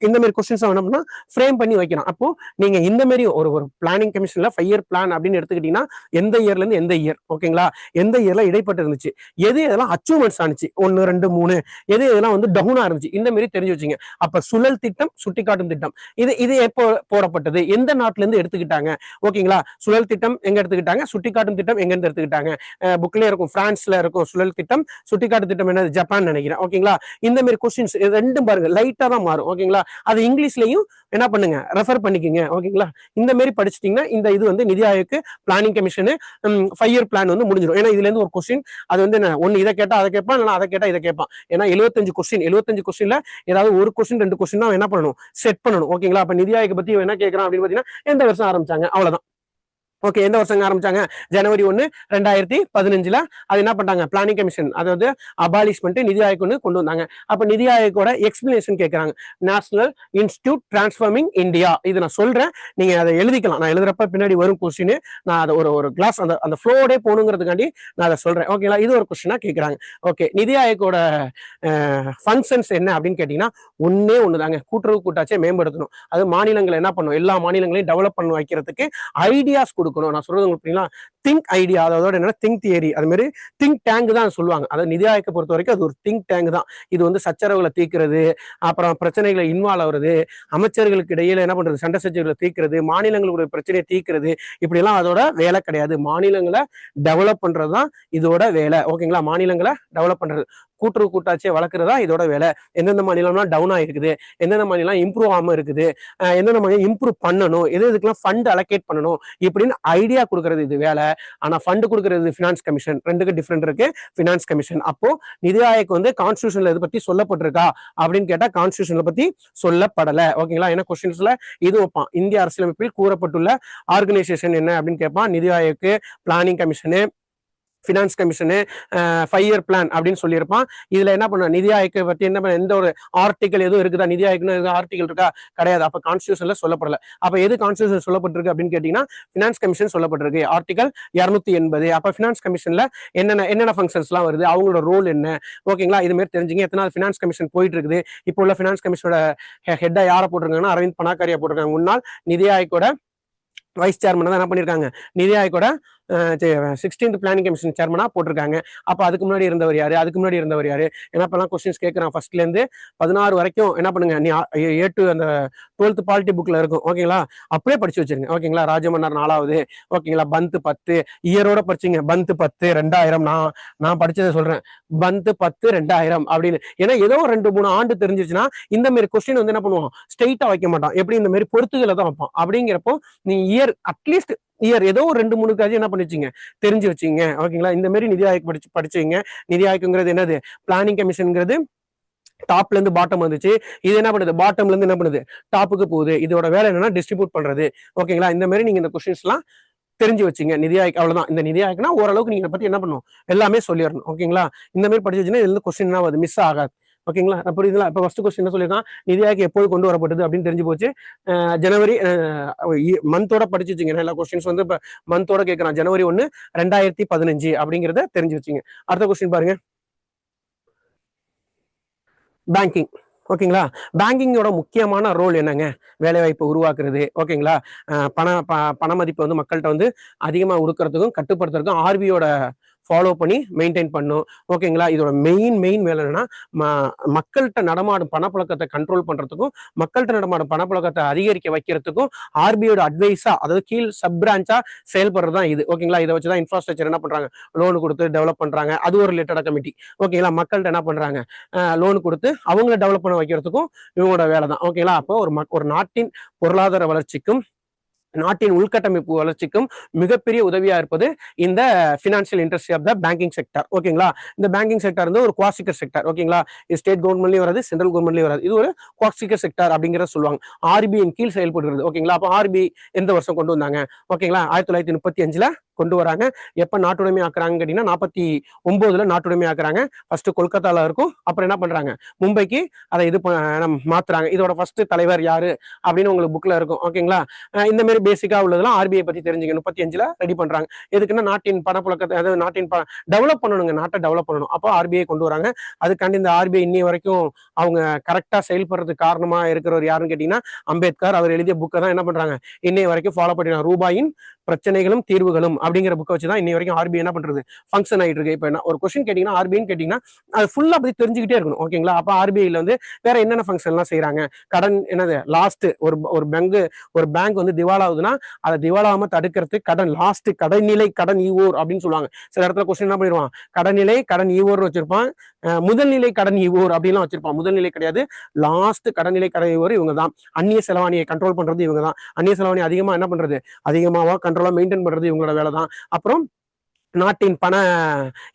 இந்த மாதிரி கொஸ்டின்ஸ் என்ன பண்ணா ஃப்ரேம் பண்ணி வைக்கிறான். அப்போ நீங்க இந்த மாதிரி ஒரு பிளானிங் கமிஷன்ல 5 இயர் பிளான் அப்படின்னு எடுத்துக்கிட்டீங்கன்னா எந்த இயர்ல இருந்து எந்த இயர், ஓகேங்களா, எந்த இயர்ல இடைப்பட்டு இருந்துச்சு, எதெல்லாம் அச்சீவ்மெண்ட்ஸ் ஆனிச்சு, 1 2 3, எதெல்லாம் வந்து டவுனா இருந்துச்சு, இந்த மாதிரி தெரிஞ்சு வச்சுங்க. அப்ப சுழல் திட்டம், சுட்டிக்காட்டும் திட்டம், இது எப்போ போடப்பட்டது, எந்த நாட்டுல இருந்து எடுத்துக்கிட்டாங்க, ஓகேங்களா. சுழல் திட்டம் எங்க எடுத்துக்கிட்டாங்க, சுட்டிக்காட்டும் திட்டம் எங்க இருந்து எடுத்துக்கிட்டாங்க, புக்லயே இருக்கும், பிரான்ஸ்ல இருக்கும் சுழல் திட்டம், சுட்டிக்காட்டும் திட்டம் என்னது, ஜப்பான் நினைக்கிறேன். ஓகேங்களா. இந்த மாதிரி கொஸ்டின்ஸ் ரெண்டும் பாருங்க லைட்டா தான் மாறும். ஓகேங்களா. அது இங்கிலீஷ்லயும் என்ன பண்ணுங்க, ரெஃபர் பண்ணிக்கோங்க. ஓகேங்களா. இந்த மாதிரி படிச்சிட்டீங்கன்னா இந்த இது வந்து நிதி ஆயோக்கு பிளானிங் கமிஷன் 5 இயர் பிளான் வந்து முடிஞ்சிடும். ஏன்னா இதுல இருந்து ஒரு கொஸ்டின் அது வந்து என்ன, ஒன்னு இதை கேட்டா அதை கேட்பான், இல்லைன்னா அதை கேட்டா இதை கேட்பான். ஏன்னா 75 கொஸ்டின்ல ஏதாவது ஒரு கொஸ்டின் 2 கொஸ்டின் தான் என்ன பண்ணணும், செட் பண்ணணும். ஓகேங்களா. அப்ப நிதி ஆயோக் பத்தி என்ன கேட்கறான் அப்படின்னு பாத்தீங்கன்னா எந்த வருஷம் ஆரம்பிச்சாங்க, அவ்வளவுதான். ஓகே, எந்த வருஷம் ஆரம்பிச்சாங்க, ஜனவரி 1 2015 அது என்ன பண்ணாங்க, பிளானிங் கமிஷன் அதாவது அபாலிஷ் பண்ணிட்டு நிதி ஆயோக் கொண்டு வந்தாங்க. அப்ப நிதி ஆயோக்கோட எக்ஸ்பிளனேஷன் கேட்கறாங்க, நேஷனல் இன்ஸ்டிடியூட் டிரான்ஸ்ஃபார்மிங் இந்தியா. இது நான் சொல்றேன், நீங்க அதை எழுதிக்கலாம். நான் எழுதுறப்ப பின்னாடி வரும் கொஸ்டின், நான் அதை ஒரு கிளாஸ் அந்த ஃப்ளோடே போகணுங்கிறதுக்காண்டி நான் அதை சொல்றேன். ஓகேங்களா. இது ஒரு கொஸ்டினா கேட்கறாங்க. ஓகே, நிதி ஆயோக்கோட ஃபங்க்ஷன்ஸ் என்ன அப்படின்னு கேட்டீங்கன்னா ஒண்ணுதாங்க, கூட்டுறவு கூட்டாட்சியை மேம்படுத்தணும். அது மாநிலங்கள் என்ன பண்ணும், எல்லா மாநிலங்களையும் டெவலப் பண்ண வைக்கிறதுக்கு ஐடியாஸ் கொடுக்கணும். நான் சொல்றது உங்களுக்கு திங்க் ஐடியா, அதாவது என்ன, திங்க் தியரி, அது மாதிரி திங்க் டேங்க் தான் சொல்லுவாங்க. அதாவது நிதி ஆயோக்கை பொறுத்த வரைக்கும் அது ஒரு திங்க் டேங்க் தான். இது வந்து சச்சரவுகளை தீர்க்கிறது, அப்புறம் பிரச்சனைகளை இன்வால்வ் ஆகுறது, அமைச்சர்களுக்கு இடையில என்ன பண்றது, சண்டை சச்சரவுகளை தீர்க்கிறது, மாநிலங்களுடைய பிரச்சனையை தீர்க்கிறது, இப்படி எல்லாம் அதோட வேலை கிடையாது. மாநிலங்களை டெவலப் பண்றதுதான் இதோட வேலை. ஓகேங்களா. மாநிலங்களை டெவலப் பண்றது, கூட்டுறவு கூட்டாட்சியை வளர்க்கறதா இதோட வேலை. எந்தெந்த மாநிலம்லாம் டவுன் ஆயிருக்குது, எந்தெந்த மாநிலம் இம்ப்ரூவ் ஆகாம இருக்குது, எந்தெந்த மாநிலம் இம்ப்ரூவ் பண்ணணும், இதுக்கெல்லாம் ஃபண்ட் அலோகேட் பண்ணணும், இப்படின்னு ஐடியா கொடுக்கறது இது வேலை. ஆனா ஃபண்ட் கொடுக்கறது பினான்ஸ் கமிஷன். ரெண்டுக்கு டிஃபரெண்ட் இருக்கு. பினான்ஸ் கமிஷன் அப்போ நிதி ஆயோக் வந்து கான்ஸ்டிடியூஷன்ல இதை பத்தி சொல்லப்பட்டிருக்கா அப்படின்னு கேட்டா கான்ஸ்டிடியூஷன்ல பத்தி சொல்லப்படல. ஓகேங்களா. ஏன்னா கொஸ்டின்ஸ்ல இது வைப்பான், இந்திய அரசியலமைப்பில் கூறப்பட்டுள்ள ஆர்கனைசேஷன் என்ன அப்படின்னு கேட்பான். நிதி Aayog, planning commission, finance commission 5 year plan அப்படின்னு சொல்லியிருப்பான். இதுல என்ன பண்ண நிதி ஆயோக்கை பத்தி என்ன பண்ண எந்த ஒரு ஆர்டிகல் எதுவும் இருக்குதா, நிதி ஆயோக்னு எதுவும் ஆர்டிகல் இருக்கா, கிடையாது. அப்ப கான்ஸ்டியூஷன்ல சொல்லப்படல. அப்ப எது கான்ஸ்டியூஷன் சொல்லப்பட்டிருக்கு அப்படின்னு கேட்டீங்கன்னா ஃபினான்ஸ் கமிஷன் சொல்லப்பட்டிருக்கு, ஆர்டிகல் 280. அப்ப ஃபினான்ஸ் கமிஷன்ல என்னென்ன ஃபங்க்ஷன்ஸ் எல்லாம் வருது, அவங்களோட ரோல் என்ன, ஓகேங்களா, இது மாதிரி தெரிஞ்சுங்க. எத்தனாவது ஃபினான்ஸ் கமிஷன் போயிட்டு இருக்குது. இப்போ உள்ள ஃபினான்ஸ் கமிஷனோட ஹெட்டா யாரை போட்டிருக்காங்கன்னா அரவிந்த் பனாகாரியா போட்டிருக்காங்க. முன்னாள் நிதி ஆயோக்கோட வைஸ் சேர்மன் தான் என்ன பண்ணிருக்காங்க, நிதி ஆயோக்கோட 16th பிளானிங் கமிஷன் சேர்மனா போட்டிருக்காங்க. அப்ப அதுக்கு முன்னாடி இருந்தவர் யாரு, அதுக்கு முன்னாடி இருந்தவர் யாரு, ஏன்னா இப்பெல்லாம் கொஸ்டின்ஸ் கேட்கறான். ஃபர்ஸ்ட்ல இருந்து 16 வரைக்கும் என்ன பண்ணுங்க, நீ A to அந்த 12th பாலிட்டி புக்ல இருக்கும், ஓகேங்களா, அப்படியே படிச்சு வச்சிருங்க, ஓகேங்களா. ராஜமன்னர் 4வது, ஓகேங்களா, பந்த் 10 இயரோட படிச்சுங்க. பந்த் 10 2000. நான் படிச்சதை சொல்றேன், பந்த் 10 2000 அப்படின்னு. ஏன்னா ஏதோ 2-3 ஆண்டு தெரிஞ்சிருச்சுன்னா இந்த மாதிரி கொஸ்டின் வந்து என்ன பண்ணுவோம், ஸ்ட்ரெயிட்டா வைக்க மாட்டான், எப்படி இந்த மாதிரி பொறுத்துகளை தான் வைப்பான். அப்படிங்கிறப்போ நீ இயர் அட்லீஸ்ட் இயர் ஏதோ ஒரு 2-3 காஜி என்ன பண்ணிச்சிங்க, தெரிஞ்சு வச்சிங்க, ஓகேங்களா. இந்த மாதிரி நிதி ஆயோக் படிச்சுங்க. நிதி ஆயோக்ங்கிறது என்னது, பிளானிங் கமிஷன்ங்கிறது டாப்ல இருந்து பாட்டம் வந்துச்சு. இது என்ன பண்ணுது, பாட்டம்ல இருந்து என்ன பண்ணுது, டாப்புக்கு போகுது. இதோட வேலை என்னன்னா டிஸ்ட்ரிபியூட் பண்றது, ஓகேங்களா. இந்த மாதிரி நீங்க இந்த கொஸ்டின்ஸ் எல்லாம் தெரிஞ்சு வச்சுங்க. நிதி ஆயோக் அவ்வளவுதான். இந்த நிதி ஆயோக்னா ஓரளவுக்கு நீங்க பத்தி என்ன பண்ணும், எல்லாமே சொல்லிடணும், ஓகேங்களா. இந்த மாதிரி படிச்சு வச்சுன்னா இதுல கொஸ்டின் வருது, மிஸ் ஆகாது, ஓகேங்களா. புரியுதுங்களா. இப்ப ஃபர்ஸ்ட் கொஸ்டின் என்ன சொல்லியிருக்கான், நிதி ஆயோக் எப்போது கொண்டு வரப்பட்டது அப்படின்னு தெரிஞ்சு போச்சு. ஜனவரி மந்தோட படிச்சு வச்சுங்க. எல்லா கொஸ்டின்ஸ் வந்து இப்ப மந்தோட கேட்கறான். ஜனவரி 1 2015 அப்படிங்கிறத தெரிஞ்சு வச்சுங்க. அடுத்த கொஸ்டின் பாருங்க, பேங்கிங், ஓகேங்களா. பேங்கிங்கோட முக்கியமான ரோல் என்னங்க, வேலைவாய்ப்பை உருவாக்குறது, ஓகேங்களா. பண மதிப்பு வந்து மக்கள்கிட்ட வந்து அதிகமா உடுக்கிறதுக்கும் கட்டுப்படுத்துறதுக்கும் ஆர்பிஐயோட ஃபாலோ பண்ணி மெயின்டைன் பண்ணும், ஓகேங்களா. இதோட மெயின் வேலை என்னன்னா மக்கள்கிட்ட நடமாடும் பணப்புழக்கத்தை கண்ட்ரோல் பண்றதுக்கும் மக்கள்கிட்ட நடமாடும் பணப்புழக்கத்தை அதிகரிக்க வைக்கிறதுக்கும் ஆர்பிஐயோட அட்வைஸா, அதாவது கீழ் சப் பிரான்ச்சா செயல்படுறது தான் இது, ஓகேங்களா. இதை வச்சுதான் இன்ஃப்ராஸ்ட்ரக்சர் என்ன பண்றாங்க, லோனு கொடுத்து டெவலப் பண்றாங்க. அது ஒரு ரிலேட்டட் கமிட்டி, ஓகேங்களா. மக்கள்கிட்ட என்ன பண்றாங்க, லோன் கொடுத்து அவங்கள டெவலப் பண்ண வைக்கிறதுக்கும் இவங்களோட வேலை தான், ஓகேங்களா. அப்போ ஒரு நாட்டின் பொருளாதார வளர்ச்சிக்கும் நாட்டின் உள்கட்டமைப்பு வளர்ச்சிக்கும் மிகப்பெரிய உதவியா இருப்பது இந்த financial industry of the banking sector, ஓகேங்களா. இந்த பேங்கிங் செக்டர் வந்து ஒரு குவாசிக்கர் செக்டர், ஓகேங்களா. ஸ்டேட் கவர்மெண்ட்லயும் வராது, சென்ட்ரல் கவர்மெண்ட்லயும் வராது. இது ஒரு குவாசிக்கர் செக்டர் அப்படிங்கிறத சொல்லுவாங்க. ஆர்பிஐயின் கீழ் செயல்படுகிறது, ஓகேங்களா. அப்போ ஆர்பிஐ எந்த வருஷம் கொண்டு வந்தாங்க, ஓகேங்களா, 1935 கொண்டு வராங்க. எப்ப நாட்டுடைமை ஆக்குறாங்க கேட்டீங்கன்னா 49 நாட்டுடைமை ஆக்குறாங்க. ஃபர்ஸ்ட் கொல்கத்தால இருக்கும், அப்புறம் என்ன பண்றாங்க, மும்பைக்கு அதை மாத்துறாங்க. இதோட ஃபர்ஸ்ட் தலைவர் யாரு அப்படின்னு உங்களுக்கு புக்ல இருக்கும், ஓகேங்களா. இந்த மாதிரி பேசிக்கா உள்ளதெல்லாம் ஆர்பிஐ பத்தி தெரிஞ்சுங்க. 35 ரெடி பண்றாங்க. எதுக்குன்னா நாட்டின் பணப்புழக்கத்தை, அதாவது நாட்டின் டெவலப் பண்ணணுங்க, நாட்டை டெவலப் பண்ணணும். அப்போ ஆர்பிஐ கொண்டு வராங்க. அதுக்காண்டி இந்த ஆர்பிஐ இன்னி வரைக்கும் அவங்க கரெக்டா செயல்படுறதுக்கு காரணமா இருக்கிறவர் யாருன்னு கேட்டீங்கன்னா அம்பேத்கர். அவர் எழுதிய புக்கை தான் என்ன பண்றாங்க, இன்னைய வரைக்கும் ஃபாலோ பண்ணிடுறாங்க. ரூபாயின் பிரச்சனைகளும் தீர்வுகளும் அப்படிங்கிற புக்கை வச்சுதான் இன்னை வரைக்கும் ஆர்பிஐ என்ன பண்றது, ஃபங்க்ஷன் ஆயிட்டு இருக்கு. இப்ப என்ன ஒரு கொஸ்டின் கேட்டீங்கன்னா ஆர்பிஐன்னு கேட்டீங்கன்னா அது ஃபுல்லா பத்தி தெரிஞ்சுக்கிட்டே இருக்கணும், ஓகேங்களா. அப்ப ஆர்பிஐல வந்து வேற என்னென்ன ஃபங்க்ஷன் எல்லாம் செய்யறாங்க, கடன் என்னது லாஸ்ட் ஒரு பேங்க் வந்து திவால் ஆகுதுன்னா அதை திவாலாம தடுக்கிறது கடன் லாஸ்ட் கடைநிலை கடன் ஈவோர் அப்படின்னு சொல்லுவாங்க. சில இடத்துல கொஸ்டின் என்ன பண்ணிடுவான், கடைநிலை கடன் ஈவோர் வச்சிருப்பான், முதல்நிலை கடன் ஈவோர் அப்படின்லாம் வச்சிருப்பான். முதல்நிலை கிடையாது, லாஸ்ட் கடைநிலை கடன் ஈவோர் இவங்க தான். அந்நிய செலவாணியை கண்ட்ரோல் பண்றது இவங்க தான். அந்நிய செலவாணி அதிகமா என்ன பண்றது, அதிகமாவா கண்ட்ரோலா மெயின்டைன் பண்றது இவங்களோட வேலை தான். அப்புறம் நாட்டின் பண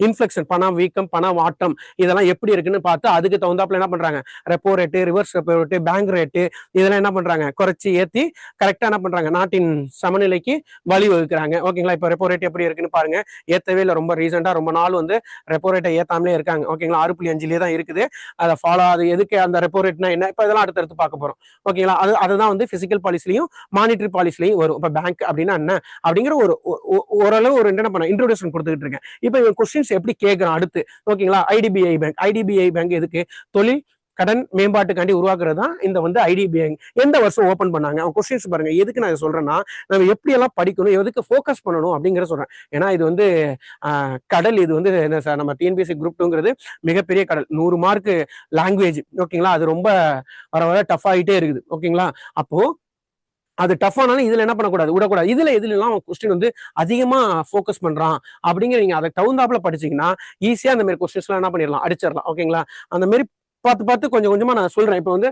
இன்ஃபிளக்ஷன், பண வீக்கம், பண வாட்டம் இதெல்லாம் எப்படி இருக்குன்னு பார்த்து அதுக்கு தகுந்தாப்புல என்ன பண்றாங்க, repo rate, reverse repo rate, bank rate இதெல்லாம் என்ன பண்றாங்க, குறைச்சி ஏத்தி கரெக்டா என்ன பண்றாங்க, நாட்டின் சமநிலைக்கு வழிவகுக்கிறாங்க, ஓகேங்களா. இப்ப ரெப்போ ரேட் எப்படி இருக்குன்னு பாருங்க. ஏத்தவே இல்லை, ரொம்ப ரீசெண்டா ரொம்ப நாள் வந்து ரெப்போ ரேட்டை ஏத்தாமலே இருக்காங்க, ஓகேங்களா. 6.5 தான் இருக்குது. அதை ஃபாலோ, அது எதுக்கு அந்த ரெப்போ ரேட்னா என்ன, இப்ப இதெல்லாம் அடுத்தடுத்து பார்க்க போறோம், ஓகேங்களா. அதுதான் வந்து பிசிக்கல் பாலிசிலையும் மானிட்டரி பாலிசிலையும் வரும். இப்ப பேங்க் அப்படின்னா என்ன அப்படிங்கிற ஓரளவு ஒரு என்ன பண்ண இன்ட்ரோடக்ஷன் கொடுத்துட்டு இருக்கேன். இப்போ இவன் கொஸ்டின்ஸ் எப்படி கேட்கறான் அடுத்து, ஓகேங்களா. ஐடிபிஐ பேங்க் எதுக்கு, தொழில் கடன் மேம்பாட்டுக்காண்டி உருவாக்குறது தான் இந்த வந்து ஐடிபிஐ. எந்த வருஷம் ஓபன் பண்ணாங்க, கொஸ்டின்ஸ் பாருங்க. எதுக்கு நான் சொல்றேன்னா நம்ம எப்படி எல்லாம் படிக்கணும், எதுக்கு ஃபோக்கஸ் பண்ணணும் அப்படிங்கிற சொல்றேன். ஏன்னா இது வந்து கடல், இது வந்து நம்ம டிஎன்பிஎஸ்சி குரூப் 2ங்கிறது மிகப்பெரிய கடல். 100 மார்க் லாங்குவேஜ், ஓகேங்களா. அது ரொம்ப வர டஃப் ஆகிட்டே இருக்குது, ஓகேங்களா. அப்போ அது டஃப் ஆனாலும் இதுல என்ன பண்ணக்கூடாது, விடக்கூடாது. இதுல கொஸ்டின் வந்து அதிகமா ஃபோக்கஸ் பண்றான் அப்படிங்கிற நீங்க அதை தகுந்தாப்புல படிச்சீங்கன்னா ஈஸியா அந்த மாதிரி கொஸ்டின்ஸ் எல்லாம் என்ன பண்ணிடலாம், அடிச்சிடலாம், ஓகேங்களா. அந்த மாதிரி பார்த்து கொஞ்சம் கொஞ்சமா நான் சொல்றேன். இப்போ வந்து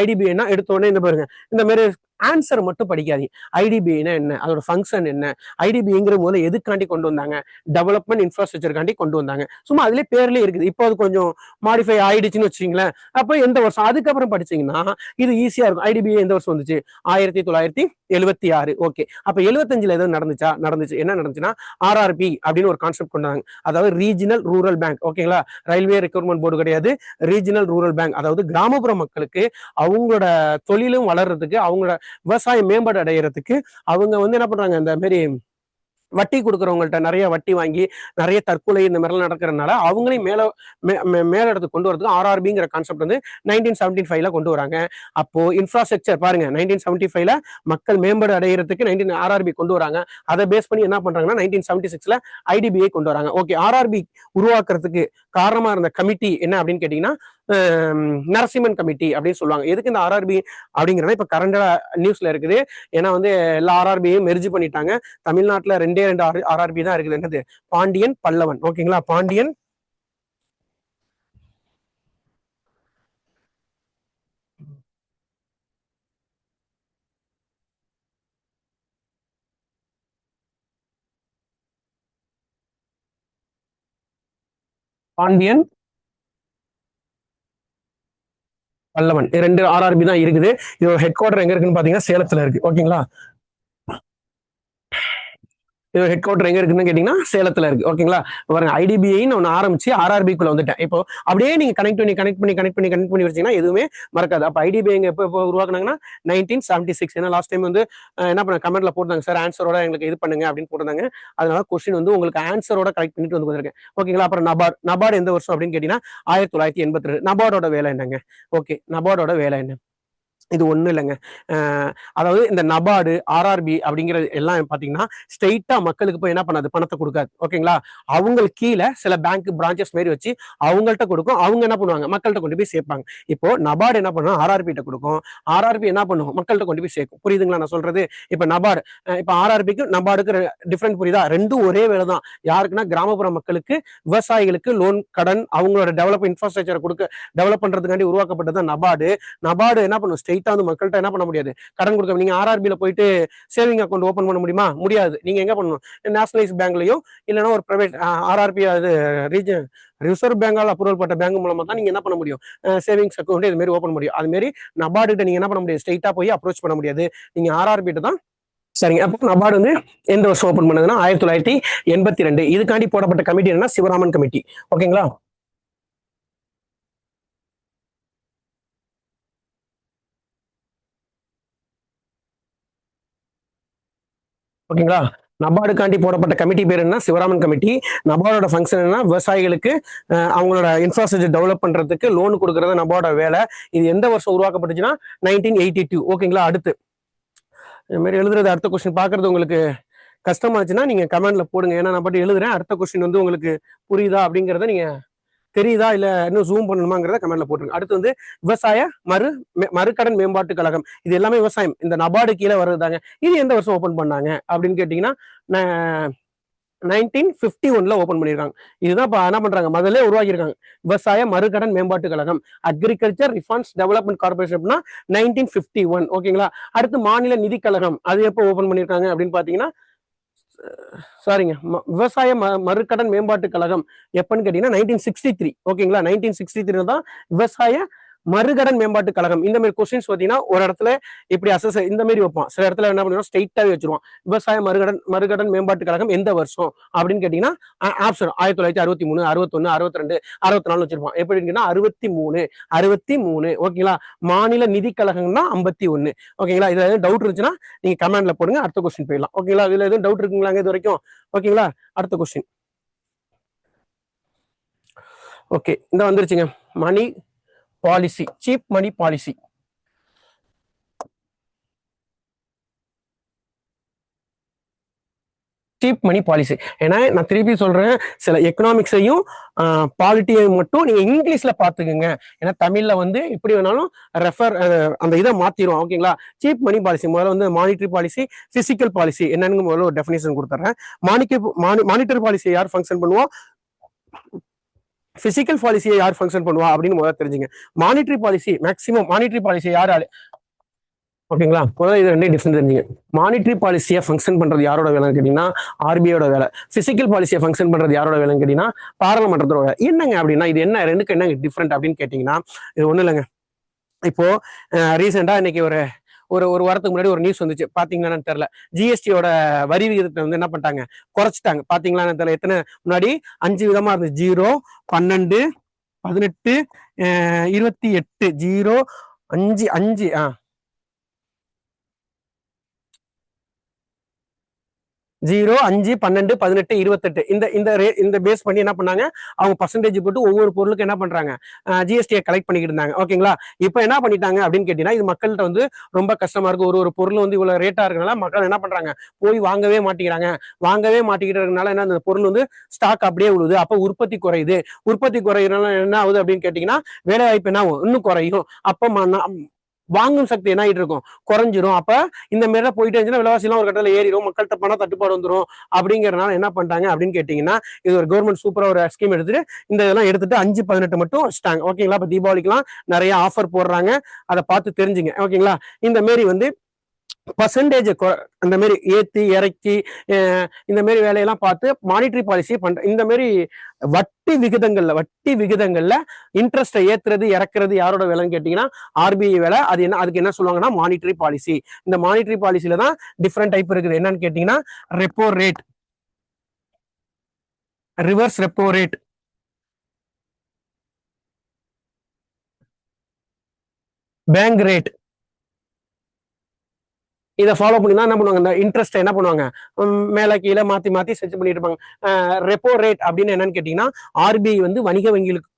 ஐடிபிஐனா எடுத்த உடனே இந்த பாருங்க, இந்த மாதிரி ஆன்சர் மட்டும் படிக்காதீங்க. ஐடிபிஐனா என்ன, அதோட ஃபங்க்ஷன் என்ன, ஐடிபிஐங்கிற முதல்ல எதுக்காண்டி கொண்டு வந்தாங்க, டெவலப்மெண்ட் இன்ஃப்ராஸ்ட்ரக்சர்காண்டி கொண்டு வந்தாங்க. சும்மா அதுலேயே பேர்லேயே இருக்குது. இப்போ அது கொஞ்சம் மாடிஃபை ஆயிடுச்சுன்னு வச்சுங்களேன். அப்போ எந்த வருஷம், அதுக்கப்புறம் படிச்சீங்கன்னா இது ஈஸியா இருக்கும். ஐடிபிஐ எந்த வருஷம் வந்துச்சு, 1976. ஓகே, அப்ப 75ல எதுவும் நடந்துச்சு. என்ன நடந்துச்சுன்னா ஆர்ஆர்பி அப்படின்னு ஒரு கான்செப்ட் கொண்டாங்க. அதாவது ரீஜனல் ரூரல் பேங்க். ஓகேங்களா, ரயில்வே ரெக்ரூட்மெண்ட் போர்டு கிடையாது, ரீஜனல் ரூரல் பேங்க். அதாவது கிராமப்புற மக்களுக்கு அவங்களோட தொழிலும் வளர்றதுக்கு, அவங்களோட விவசாயம் மேம்பாடு அடைகிறதுக்கு அவங்க வந்து என்ன பண்றாங்க, இந்த மாதிரி வட்டி கொடுக்குறவங்கள்ட்ட நிறைய வட்டி வாங்கி நிறைய தற்கொலை இந்த மாதிரிலாம் நடக்கிறதுனால அவங்களையும் மேல இடத்துக்கு கொண்டு வரதுக்கு ஆர்ஆர்பிங்கிற கான்செப்ட் வந்து 1975ல கொண்டு வராங்க. அப்போ இன்ஃப்ராஸ்ட்ரக்சர் பாருங்க, 1975ல மக்கள் மேம்பாடு அடைகிறதுக்கு ஆர்ஆர்பி கொண்டு வராங்க. அதை பேஸ் பண்ணி என்ன பண்றாங்கன்னா 1976ல ஐடிபிஐ கொண்டு வராங்க. ஓகே, ஆர்ஆர்பி உருவாக்குறதுக்கு காரணமா இருந்த கமிட்டி என்ன அப்படின்னு கேட்டீங்கன்னா நரசிம்மன் கமிட்டி அப்படின்னு சொல்லுவாங்க. எதுக்கு இந்த ஆர்ஆர்பி அப்படிங்கிறத இப்ப கரண்டா நியூஸ்ல இருக்குது. ஏன்னா வந்து எல்லா ஆர்ஆர்பியையும் மெர்ஜ் பண்ணிட்டாங்க. தமிழ்நாட்டுல 2 ஆர்ஆர்பி தான் இருக்குது. என்னது, பாண்டியன், பல்லவன். ஓகேங்களா, பாண்டியன் பாண்டியன் பல்லவன் 2 ஆர்ஆர்பி தான் இருக்குது. இதோட ஹெட் குவார்டர் எங்க இருக்குன்னு பாத்தீங்கன்னா சேலத்துல இருக்கு. ஓகேங்களா, ஹெட் குவார்டர் எங்க இருக்குன்னு கேட்டீங்கன்னா சேலத்துல இருக்கு. ஓகேங்களா, பாருங்க, ஐடிபிஐன்னு ஒன்று ஆரம்பிச்சு ஆர்ஆர்பிக்குள்ள வந்துட்டேன். இப்போ அப்படியே நீங்க கனெக்ட் பண்ணி வச்சீங்கன்னா எதுவுமே மறக்காது. அப்போ ஐடிபிஐ எப்போ உருவாக்குனாங்கன்னா 1976. ஏன்னா லாஸ்ட் டைம் வந்து என்ன பண்ண கமெண்ட்ல போட்டாங்க, சார் ஆன்சரோட எங்களுக்கு இது பண்ணுங்க அப்படின்னு போட்டாங்க. அதனால கொஸ்டின் வந்து உங்களுக்கு ஆன்சரோட கலெக்ட் பண்ணிட்டு வந்து வந்திருக்கேன். ஓகேங்களா, அப்புறம் நபார்டு எந்த வருஷம் அப்படின்னு கேட்டீங்கன்னா 1982. நபார்டோட வேலை என்னங்க? ஓகே, நபார்டோட வேலை என்ன? இது ஒண்ணும் இல்லைங்க. அதாவது இந்த நபார்டு, ஆர்ஆர்பி அப்படிங்கிறது எல்லாம் பாத்தீங்கன்னா ஸ்ட்ரெயிட்டா மக்களுக்கு போய் என்ன பண்ணாது, பணத்தை கொடுக்காது. ஓகேங்களா, அவங்களுக்கு கீழே சில பேங்க் பிரான்ச்சஸ் மாரி வச்சு அவங்கள்ட்ட கொடுக்கும். அவங்க என்ன பண்ணுவாங்க, மக்கள்கிட்ட கொண்டு போய் சேர்ப்பாங்க. இப்போ நபார்டு என்ன பண்ணும், ஆர்ஆர்பி கிட்ட கொடுக்கும். ஆர்ஆர்பி என்ன பண்ணும், மக்கள்கிட்ட கொண்டு போய் சேர்க்கும். புரியுதுங்களா நான் சொல்றது? இப்ப நபார்டு, இப்ப ஆர்ஆர்பிக்கு நபார்டுக்கு டிஃபரெண்ட் புரியுதா? ரெண்டும் ஒரே வேலை தான். யாருக்குன்னா கிராமப்புற மக்களுக்கு, விவசாயிகளுக்கு லோன், கடன், அவங்களோட டெவலப் இன்ஃப்ராஸ்ட்ரக்சரை டெவலப் பண்றதுக்காண்டி உருவாக்கப்பட்டது நபார்டு. நபார்டு என்ன பண்ணும், ஸ்ட்ரெயிட்டா வந்து மக்கள்கிட்ட என்ன பண்ண முடியாது, கடன் கொடுக்க. நீங்க ஆர்ஆர்பில போயிட்டு சேவிங் அக்கௌண்ட் ஓபன் பண்ண முடியுமா? முடியாது. நீங்க எங்க பண்ணணும், நேஷனலைஸ் பேங்க்லயோ இல்லைன்னா ஒரு பிரைவேட் ஆர்ஆர்பி, அது ரீஜன் ரிசர்வ் பேங்கால் அப்ரூவல் பட்ட பேங்க் மூலமா தான் நீங்க என்ன பண்ண முடியும், சேவிங்ஸ் அக்கௌண்ட் இது மாதிரி ஓபன் முடியும். அது மாதிரி நபார்டு கிட்ட நீங்க என்ன பண்ண முடியாது, ஸ்ட்ரெயிட்டா போய் அப்ரோச் பண்ண முடியாது. நீங்க ஆர்ஆர்பி கிட்ட தான். சரிங்க, அப்போ நபார்டு வந்து எந்த வருஷம் ஓபன் பண்ணதுன்னா 1982. இதுக்காண்டி போடப்பட்ட கமிட்டி என்னன்னா சிவராமன் கமிட்டி. ஓகேங்களா, ஓகேங்களா, நபார்டுக்காண்டி போடப்பட்ட கமிட்டி பேர் என்ன, சிவராமன் கமிட்டி. நபார்டோட ஃபங்க்ஷன் என்ன, விவசாயிகளுக்கு அவங்களோட இன்ஃப்ராஸ்ட்ரக்சர் டெவலப் பண்றதுக்கு லோன் கொடுக்கறது நபார்டோட வேலை. இது எந்த வருஷம் உருவாக்கப்பட்டுச்சுன்னா 1982. ஓகேங்களா, அடுத்து இது மாதிரி எழுதுறது, அடுத்த கொஸ்டின் பாக்குறது உங்களுக்கு கஷ்டமாச்சுன்னா நீங்க கமெண்ட்ல போடுங்க. ஏன்னா நான் பாட்டு எழுதுறேன். அடுத்த கொஸ்டின் வந்து உங்களுக்கு புரியுதா அப்படிங்கறத, நீங்க தெரியுதா இல்ல இன்னும் ஜூம் பண்ணணுமாங்கிறத கமெண்ட்ல போட்டுருங்க. அடுத்து வந்து விவசாய மறுகடன் மேம்பாட்டு கழகம். இது எல்லாமே விவசாயம், இந்த நபார்டு கீழே வருதாங்க. இது எந்த வருஷம் ஓபன் பண்ணாங்க அப்படின்னு கேட்டீங்கன்னா 1951ல ஓபன் பண்ணிருக்காங்க. இதுதான் என்ன பண்றாங்க, முதல்ல உருவாக்கியிருக்காங்க. விவசாய மறுகடன் மேம்பாட்டு கழகம், அக்ரிகல்ச்சர் ரிஃபார்ம்ஸ் டெவலப்மெண்ட் கார்பரேஷன் 1951. ஓகேங்களா, அடுத்து மாநில நிதி கழகம், அது எப்போ ஓபன் பண்ணிருக்காங்க அப்படின்னு பாத்தீங்கன்னா, சாரிங்க, விவசாய மறுகடன் மேம்பாட்டு கழகம் எப்பன்னு கேட்டீங்கன்னா 1963. ஓகேங்களா, 1963 தான் விவசாய மறுகடன் மேம்பாட்டு கழகம். இந்த மாதிரி கொஸ்டின்ஸ் பாத்தீங்கன்னா ஒரு இடத்துல இப்படி அசஸ் இந்த மாதிரி வைப்பான், சில இடத்துல என்ன பண்ணுவோம், ஸ்ட்ரெயிட்டாவே வச்சிருவான். விவசாய மறுகடன் மேம்பாட்டு கழகம் எந்த வருஷம் அப்படின்னு கேட்டீங்கன்னா ஆப்ஷன் 1963, 61, 62, 64 வச்சிருப்பான். எப்படின்னா 63. ஓகேங்களா, மாநில நிதி கழகம்னா 51. ஓகேங்களா, இதுல எதுவும் டவுட் இருந்துச்சுன்னா நீங்க கமெண்ட்ல போடுங்க. அடுத்த கொஸ்டின் போயிடலாம். ஓகேங்களா, இதுல எதுவும் டவுட் இருக்குங்களா இது வரைக்கும்? ஓகேங்களா, அடுத்த கொஸ்டின். ஓகே, இந்த வந்துருச்சுங்க, மணி பாலிசி, சீப் மணி பாலிசி. சீப் மணி பாலிசி. ஏன்னா நான் திருப்பி சொல்றேன், சில எக்கனாமிக்ஸையும் பாலிட்டியையும் மட்டும் நீங்க இங்கிலீஷ்ல பாத்துக்கோங்க. ஏன்னா தமிழ்ல வந்து எப்படி வேணாலும் ரெஃபர் அந்த இதை மாத்திரும். ஓகேங்களா, சீப் மணி பாலிசி முதல்ல வந்து மானிட்டரி பாலிசி, பிசிக்கல் பாலிசி என்னன்னு முதல்ல ஒரு டெஃபினேஷன் கொடுத்துறேன். மானிட்டரி பாலிசி யார் ஃபங்க்ஷன் பண்ணுவோம், பிசிக்கல் பாலிசியை யார் ஃபங்க்ஷன் பண்ணுவா அப்படின்னு முதல்ல தெரிஞ்சுங்க. Monetary policy maximum, monetary policy யார் ஓகேங்களா? முதல்ல இது 2 டிஃபரண்ட் தெரிஞ்சுங்க. மானிட்டரி பாலிசியை ஃபங்க்ஷன் பண்றது யாரோட வேலைன்னு கேட்டீங்கன்னா, ஆர்பிஐயோட வேலை. பிசிக்கல் பாலிசியை ஃபங்க்ஷன் பண்றது யாரோட வேலைன்னு கேட்டீங்கன்னா, பாராளுமன்றத்தோட வேலை. என்னங்க அப்படின்னா, இது என்ன 2க்கும் என்னங்க டிஃபரண்ட் அப்படின்னு கேட்டீங்கன்னா, இது ஒண்ணும் இல்லைங்க. இப்போ ரீசெண்டா இன்னைக்கு ஒரு ஒரு ஒரு வாரத்துக்கு முன்னாடி ஒரு நியூஸ் வந்துச்சு. பாத்தீங்களான்னு தெரியல. ஜிஎஸ்டியோட வரி விகிதத்தை வந்து என்ன பண்ணிட்டாங்க? குறைச்சிட்டாங்க. பாத்தீங்களான்னு தெரியல. எத்தனை முன்னாடி 5 விதமா இருந்துச்சு. 0, 12, 18, 28, 0, 5, 5 0, 5, 12, 18, 28 இந்த பேஸ் பண்ணி என்ன பண்ணாங்க? அவங்க பர்சன்டேஜ் போட்டு ஒவ்வொரு பொருளுக்கும் என்ன பண்றாங்க? ஜிஎஸ்டியை கலெக்ட் பண்ணிக்கிட்டு இருந்தாங்க. ஓகேங்களா? இப்போ என்ன பண்ணிட்டாங்க அப்படின்னு கேட்டீங்கன்னா, இது மக்கள்கிட்ட வந்து ரொம்ப கஷ்டமா இருக்கு. ஒரு ஒரு பொருள் வந்து இவ்வளவு ரேட்டா இருக்கனால மக்கள் என்ன பண்றாங்க? போய் வாங்கவே மாட்டேங்கிறாங்க. வாங்கவே மாட்டேங்கிட்டு இருக்கனால என்ன அந்த பொருள் வந்து ஸ்டாக் அப்படியே விழுது. அப்போ உற்பத்தி குறையுது. உற்பத்தி குறையிறனால என்ன ஆகுது அப்படின்னு கேட்டீங்கன்னா, வேலை வாய்ப்பு என்ன ஆகும்? இன்னும் குறையும். அப்போ வாங்கும் சக்தி என்ன ஆகிட்டு இருக்கும்? குறைஞ்சிரும். அப்ப இந்த மாதிரிலாம் போயிட்டு இருந்துச்சுன்னா விலைவாசி எல்லாம் ஒரு கட்டத்தில் ஏறிடும். மக்கள்கிட்ட பணம் தட்டுப்பாடு வந்துடும். அப்படிங்கறதுனால என்ன பண்ணிட்டாங்க அப்படின்னு கேட்டீங்கன்னா, இது ஒரு கவர்மெண்ட் சூப்பரா ஒரு ஸ்கீம் எடுத்துட்டு இந்த இதெல்லாம் எடுத்துட்டு 5, 18 மட்டும் வச்சுட்டாங்க. ஓகேங்களா? இப்ப தீபாவளிக்குலாம் நிறைய ஆஃபர் போடுறாங்க. அதை பார்த்து தெரிஞ்சுங்க. ஓகேங்களா? இந்த மாரி வந்து பர்சன்டேஜ் அந்த மாதிரி ஏத்தி இறக்கி இந்த மாதிரி வேலையெல்லாம் பார்த்து மானிட்டரி பாலிசி பண்ற இந்த மாதிரி வட்டி விகிதங்கள்ல இன்ட்ரெஸ்ட்டை ஏத்துறது இறக்குறது யாரோட வேலைன்னு கேட்டீங்கன்னா ஆர்பிஐ வேலை. அது என்ன அதுக்கு என்ன சொல்லுவாங்கன்னா மானிட்டரி பாலிசி. இந்த மானிட்டரி பாலிசியில தான் டிஃப்ரெண்ட் டைப் இருக்குது. என்னன்னு கேட்டீங்கன்னா repo rate, reverse repo rate, bank rate. இதை ஃபாலோ பண்ணி தான் என்ன பண்ணுவாங்க? இந்த இன்ட்ரெஸ்ட் என்ன பண்ணுவாங்க? மேல கீழே மாத்தி மாத்தி செட் பண்ணிட்டு இருப்பாங்க. ரெப்போ ரேட் அப்படின்னு என்னன்னு கேட்டீங்கன்னா ஆர்பிஐ வந்து வணிக வங்கிகளுக்கு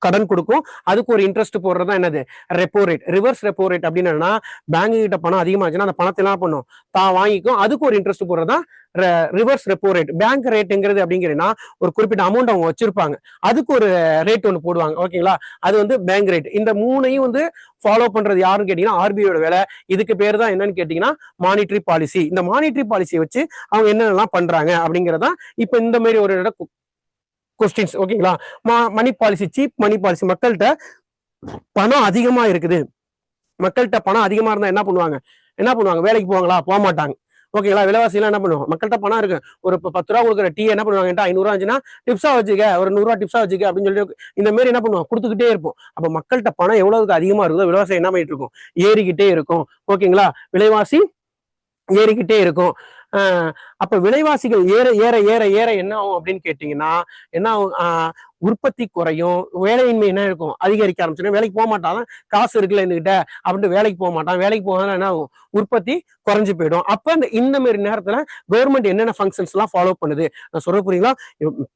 கடன் கொடுக்கும். அதுக்கு ஒரு இன்ட்ரெஸ்ட் போடுறது தான் என்னது? Repo rate. Reverse repo rate அப்படின்னு என்னன்னா பேங்க் கிட்ட பணம் அதிகமாச்சுன்னா அந்த பணத்தை என்ன பண்ணும்? தான் வாங்கிக்கும். அதுக்கு ஒரு இன்ட்ரெஸ்ட் போடுறது தான் ரிவர்ஸ் ரெப்போ ரேட். பேங்க் ரேட்டுங்கிறது அப்படிங்கிறதுனா ஒரு குறிப்பிட்ட அமௌண்ட் அவங்க வச்சிருப்பாங்க. அதுக்கு ஒரு ரேட் ஒன்று போடுவாங்க. ஓகேங்களா? அது வந்து பேங்க் ரேட். இந்த மூணையும் வந்து ஃபாலோ பண்றது யாருன்னு கேட்டீங்கன்னா ஆர்பிஐயோட வேலை. இதுக்கு பேர் தான் என்னன்னு கேட்டீங்கன்னா மானிட்டரி பாலிசி. இந்த மானிட்டரி பாலிசியை வச்சு அவங்க என்னென்னலாம் பண்றாங்க அப்படிங்கறதா இப்ப இந்த மாதிரி ஒரு கொஸ்டின்ஸ். ஓகேங்களா? மணி பாலிசி, சீப் மணி பாலிசி. மக்கள்கிட்ட பணம் அதிகமா இருக்குது. மக்கள்கிட்ட பணம் அதிகமா இருந்தா என்ன பண்ணுவாங்க? வேலைக்கு போவாங்களா? போக மாட்டாங்க. ஓகேங்களா? விலைவாசி எல்லாம் என்ன பண்ணுவோம்? மக்கள்கிட்ட பணம் இருக்கு. ஒரு 10 ரூபா கொடுக்குற டீ என்ன பண்ணுவாங்க? 500 ரூபா இருந்துச்சுன்னா டிப்ஸா வச்சுக்க, ஒரு 100 ரூபா டிப்ஸா வச்சுக்க அப்படின்னு சொல்லி இந்த மாதிரி என்ன பண்ணுவோம்? கொடுத்துக்கிட்டே இருப்போம். அப்ப மக்கள்கிட்ட பணம் எவ்வளவுக்கு அதிகமா இருக்குதோ விலைவாசி என்ன பண்ணிட்டு இருக்கும்? ஏறிக்கிட்டே இருக்கும். ஓகேங்களா? விலைவாசி ஏறிக்கிட்டே இருக்கும். அப்ப விலைவாசிகள் ஏற ஏற ஏற ஏற என்ன ஆகும் அப்படின்னு கேட்டீங்கன்னா என்ன ஆகும்? உற்பத்தி குறையும். வேலையின்மை என்ன இருக்கும்? அதிகரிக்க ஆரம்பிச்சிடும். வேலைக்கு போக மாட்டான். காசு இருக்குல்ல என்கிட்ட அப்படின்ட்டு வேலைக்கு போக மாட்டான். வேலைக்கு போகாத என்ன ஆகும்? உற்பத்தி குறைஞ்சு போயிடும். அப்ப இந்த மாதிரி நேரத்துல கவர்மெண்ட் என்னென்ன ஃபங்க்ஷன்ஸ் எல்லாம் ஃபாலோ பண்ணுது நான் சொல்ல புரியுங்களா?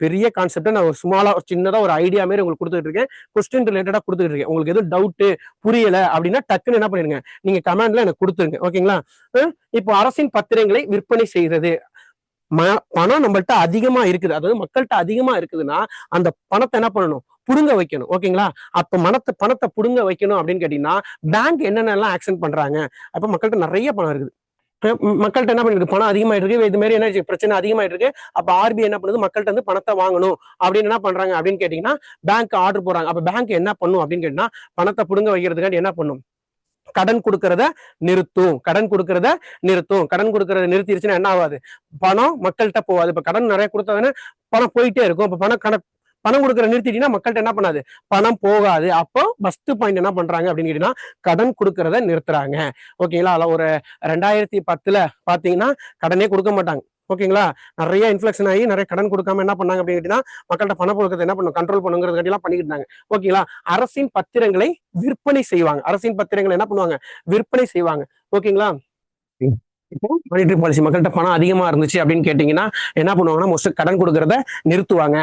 பெரிய கான்செப்ட் நான் ஒரு சுமாலா சின்னதா ஒரு ஐடியா மாதிரி உங்களுக்கு கொடுத்துட்டு இருக்கேன். கொஸ்டின் ரிலேட்டடா கொடுத்துட்டு இருக்கேன். உங்களுக்கு எதுவும் டவுட் புரியல அப்படின்னா டக்குன்னு என்ன பண்ணிருங்க, நீங்க கமெண்ட்ல எனக்கு கொடுத்துருங்க. ஓகேங்களா? இப்போ அரசின் பத்திரங்களை விற்பனை செய்யறது. பணம் நம்மள்ட்ட அதிகமா இருக்குது. அதாவது மக்கள்கிட்ட அதிகமா இருக்குதுன்னா அந்த பணத்தை என்ன பண்ணணும்? புடுங்க வைக்கணும். ஓகேங்களா? அப்ப பணத்தை புடுங்க வைக்கணும் அப்படின்னு கேட்டீங்கன்னா பேங்க் என்னென்னலாம் ஆக்ஷன் பண்றாங்க? அப்ப மக்கள்கிட்ட நிறைய பணம் இருக்குது. மக்கள்கிட்ட என்ன பண்ணிருக்கு? பணம் அதிகமாயிட்டு இருக்கு. இது மாதிரி என்ன பிரச்சனை அதிகமாயிட்டு இருக்கு. அப்ப ஆர்பிஐ என்ன பண்ணுது? மக்கள்கிட்ட வந்து பணத்தை வாங்கணும் அப்படின்னு என்ன பண்றாங்க அப்படின்னு கேட்டீங்கன்னா பேங்க் ஆர்டர் போடுறாங்க. அப்ப பேங்க் என்ன பண்ணும் அப்படின்னு கேட்டீங்கன்னா பணத்தை புடுங்க வைக்கிறதுக்காண்டி என்ன பண்ணும்? கடன் கொடுக்கறத நிறுத்தும். கடன் கொடுக்கறத நிறுத்திடுச்சுன்னா என்ன ஆகாது? பணம் மக்கள்கிட்ட போகாது. இப்ப கடன் நிறைய கொடுத்தாதானே பணம் போயிட்டே இருக்கும். இப்ப பணம் கொடுக்கற நிறுத்திட்டீங்கன்னா மக்கள்கிட்ட என்ன பண்ணாது? பணம் போகாது. அப்போ ஃபர்ஸ்ட் பாயிண்ட் என்ன பண்றாங்க அப்படின்னு கேட்டீங்கன்னா கடன் கொடுக்கறத நிறுத்துறாங்க. ஓகேங்களா? அதுல ஒரு 2010 பாத்தீங்கன்னா கடனே கொடுக்க மாட்டாங்க. ஓகேங்களா? நிறைய இன்ஃபிளக்ஷன் ஆகி நிறைய கடன் கொடுக்காம என்ன பண்ணாங்க அப்படின்னு கேட்டீங்கன்னா மக்கள்கிட்ட பணம் கொடுக்கறத என்ன பண்ணும்? கண்ட்ரோல் பண்ணுங்கிறது எல்லாம் பண்ணிக்கிட்டு இருந்தாங்க. ஓகேங்களா? அரசின் பத்திரங்களை விற்பனை செய்வாங்க. அரசின் பத்திரங்களை என்ன பண்ணுவாங்க? விற்பனை செய்வாங்க. ஓகேங்களா? இப்போ மானிட்டரி பாலிசி மக்கள்கிட்ட பணம் அதிகமா இருந்துச்சு அப்படின்னு கேட்டீங்கன்னா என்ன பண்ணுவாங்கன்னா மோஸ்ட் கடன் கொடுக்கறத நிறுத்துவாங்க.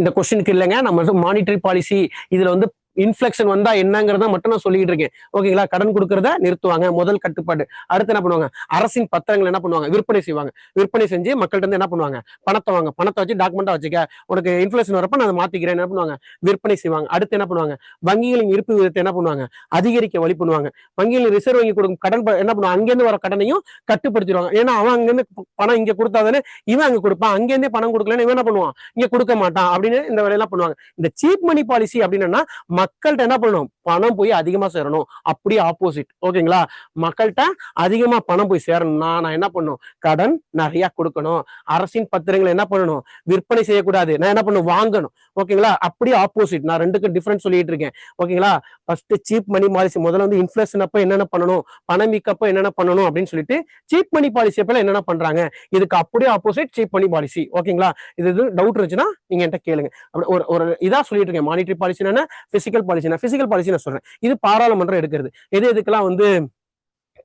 இந்த கொஸ்டினுக்கு இல்லைங்க. நம்ம மானிட்டரி பாலிசி இதுல வந்து இன்ஃபிளக்ஷன் வந்தா என்னங்கிறத மட்டும் நான் சொல்லிட்டு இருக்கேன். ஓகேங்களா? கடன் கொடுக்கறத நிறுத்துவாங்க. முதல் கட்டுப்பாடு. அடுத்து என்ன பண்ணுவாங்க? அரசின் பத்திரங்கள் என்ன பண்ணுவாங்க? விற்பனை செய்வாங்க. விற்பனை செஞ்சு மக்கள்கிட்ட இருந்து என்ன பண்ணுவாங்க? பணத்தை வச்சு டாக்குமெண்டா வச்சுக்க. உனக்கு இன்ஃபிளேஷன் வரப்ப நான் அதை மாத்திக்கிறேன் என்ன பண்ணுவாங்க? விற்பனை செய்வாங்க. அடுத்து என்ன பண்ணுவாங்க? வங்கிகளின் இருப்பு விகிதத்தை என்ன பண்ணுவாங்க? அதிகரிக்க வழி பண்ணுவாங்க. வங்கிகளின் ரிசர்வ் வங்கி கொடுக்கும் கடன் என்ன பண்ணுவாங்க? அங்கிருந்து வர கடனையும் கட்டுப்படுத்திடுவாங்க. ஏன்னா அவன் அங்கிருந்து பணம் இங்க கொடுத்தாதானே இவன் அங்க கொடுப்பான். அங்கிருந்தே பணம் கொடுக்கலன்னு இவன் என்ன பண்ணுவான்? இங்க கொடுக்க மாட்டான் அப்படின்னு இந்த வேலையெல்லாம் பண்ணுவாங்க. இந்த சீப் மணி பாலிசி அப்படின்னா மக்கள்கிட்ட என்ன பண்ணணும், பணம் போய் அதிகமா சேரணும். அப்படியே ஆப்போசிட். ஓகேங்களா, மக்கள்கிட்ட அதிகமா பணம் போய் சேரணும்னா நான் என்ன பண்ணணும், கடன் நிறைய கொடுக்கணும். அரசின் பத்திரங்களை என்ன பண்ணணும், விற்பனை செய்யக்கூடாது, நான் என்ன பண்ணணும், வாங்கணும். ஓகேங்களா, அப்படியே ஆப்போசிட். நான் ரெண்டுக்கும் டிஃபரன்ஸ் சொல்லிட்டு இருக்கேன். ஓகேங்களா, ஃபர்ஸ்ட் சீப் மணி பாலிசி, முதல்ல வந்து இன்ஃபிளேஷன் அப்ப என்னென்ன பண்ணணும், பணமீக்கப்ப என்னென்ன பண்ணணும் அப்படின்னு சொல்லிட்டு சீப் மணி பாலிசி அப்ப என்னென்ன பண்றாங்க, இதுக்கு அப்படியே ஆப்போசிட் சீப் மணி பாலிசி. ஓகேங்களா, இது டவுட் இருந்துச்சுன்னா நீங்க என்கிட்ட கேளுங்க. ஒரு ஒரு இதா சொல்லிட்டு இருக்கேன். மானிட்டரி பாலிசி என்ன, பிசிக்கல் பாலிசி, பிசிக்கல் பாலிசி நான் சொல்றேன். இது பாராளுமன்றம் எடுக்கிறது. எதுக்கெல்லாம் வந்து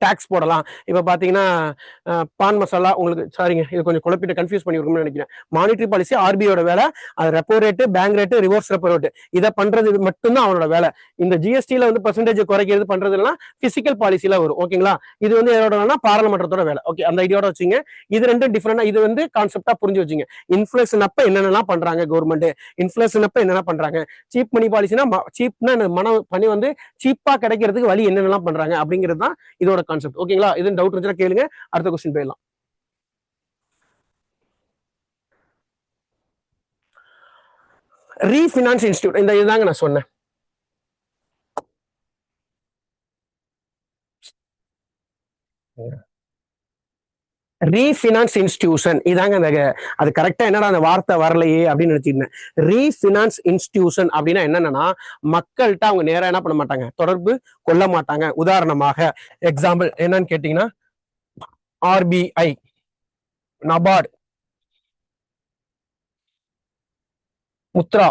டாக்ஸ் போடலாம். இப்ப பாத்தீங்கன்னா பான் மசாலா, உங்களுக்கு சாரிங்க இது கொஞ்சம் குழப்பிட்டு கன்ஃபியூஸ் பண்ணி இருக்கும்னு நினைக்கிறேன். மானிட்டரி பாலிசி ஆர்பிஐயோட வேலை, அது repo rate, bank rate, reverse repo rate, இதை பண்றது மட்டும்தான் அவனோட வேலை. இந்த ஜிஎஸ்டில வந்து பர்சன்டேஜ் குறைக்கிறது பண்றதுலாம் பிசிக்கல் பாலிசில வரும். ஓகேங்களா, இது வந்து யாரோட பாராளுமன்றத்தோட வேலை. ஓகே, அந்த ஐடியாவோட வச்சுங்க. இது ரெண்டும் டிஃபரெண்டா, இது வந்து கான்செப்டா புரிஞ்சு வச்சுங்க. இன்ஃபிளேஷன் அப்ப என்னென்னலாம் பண்றாங்க கவர்மெண்ட், இன்ஃபிளேஷன் அப்ப என்னென்ன பண்றாங்க, சீப் மணி பாலிசினா சீப்னா பணி வந்து சீப்பா கிடைக்கிறதுக்கு வழி என்னென்னலாம் பண்றாங்க அப்படிங்கிறது தான் இதோட கான்செப்ட். ஓகேங்களா, இது டவுட் இருந்துச்சுன்னா கேளுங்க. அடுத்த क्वेश्चन போயிடலாம். ரீஃபினான்ஸ் இன்ஸ்டிடியூட், இந்த இதுதாங்க நான் சொன்னேன். ரீஃபினான்ஸ் இன்ஸ்டிடியூஷன் இதாங்க அந்த, அது கரெக்டா என்னடா அந்த வார்த்தை வரலையே அப்படின்னு நினைச்சிருந்தேன். ரீஃபினான்ஸ் இன்ஸ்டிடியூஷன் அப்படின்னா என்னன்னா, மக்கள்கிட்ட அவங்க நேரா என்ன பண்ண மாட்டாங்க, தொடர்பு கொள்ள மாட்டாங்க. உதாரணமாக எக்ஸாம்பிள் என்னன்னு கேட்டீங்கன்னா, ஆர்பிஐ, நபார்டு, முத்ரா,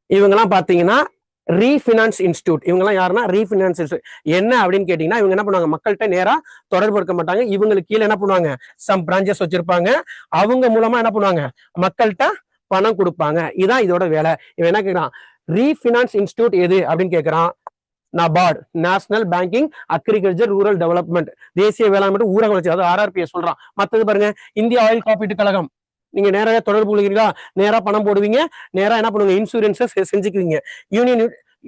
இவங்கெல்லாம் பாத்தீங்கன்னா ரீஃபினான்ஸ் இன்ஸ்டிடியூட். இவங்கெல்லாம் யாருன்னா ரீஃபினான்ஸ் இன்ஸ்டிடியூட். என்ன அப்படின்னு கேட்டீங்கன்னா, இவங்க என்ன பண்ணுவாங்க, மக்கள்கிட்ட நேரா தொடர்பு இருக்க மாட்டாங்க. இவங்களுக்கு கீழே என்ன பண்ணுவாங்க, சம் பிரான்ச்சஸ் வச்சிருப்பாங்க. அவங்க மூலமா என்ன பண்ணுவாங்க, மக்கள்கிட்ட பணம் கொடுப்பாங்க. இதான் இதோட வேலை. இவன் என்ன கேட்கிறான், ரீஃபினான்ஸ் இன்ஸ்டிடியூட் எது அப்படின்னு கேட்கிறான். NABARD, national banking agriculture rural development, தேசிய வேளாண்மை ஊரக வளர்ச்சி, அதாவது ஆர்ஆர்பியை சொல்றான். மத்தது பாருங்க, இந்திய ஆயில் காப்பீட்டு கழகம். நீங்க நேராக தொடர்பு கொள்கிறீங்களா, நேரா பணம் போடுவீங்க, நேரா என்ன பண்ணுவீங்க, இன்சூரன்ஸ் செஞ்சுக்குவீங்க. யூனியன்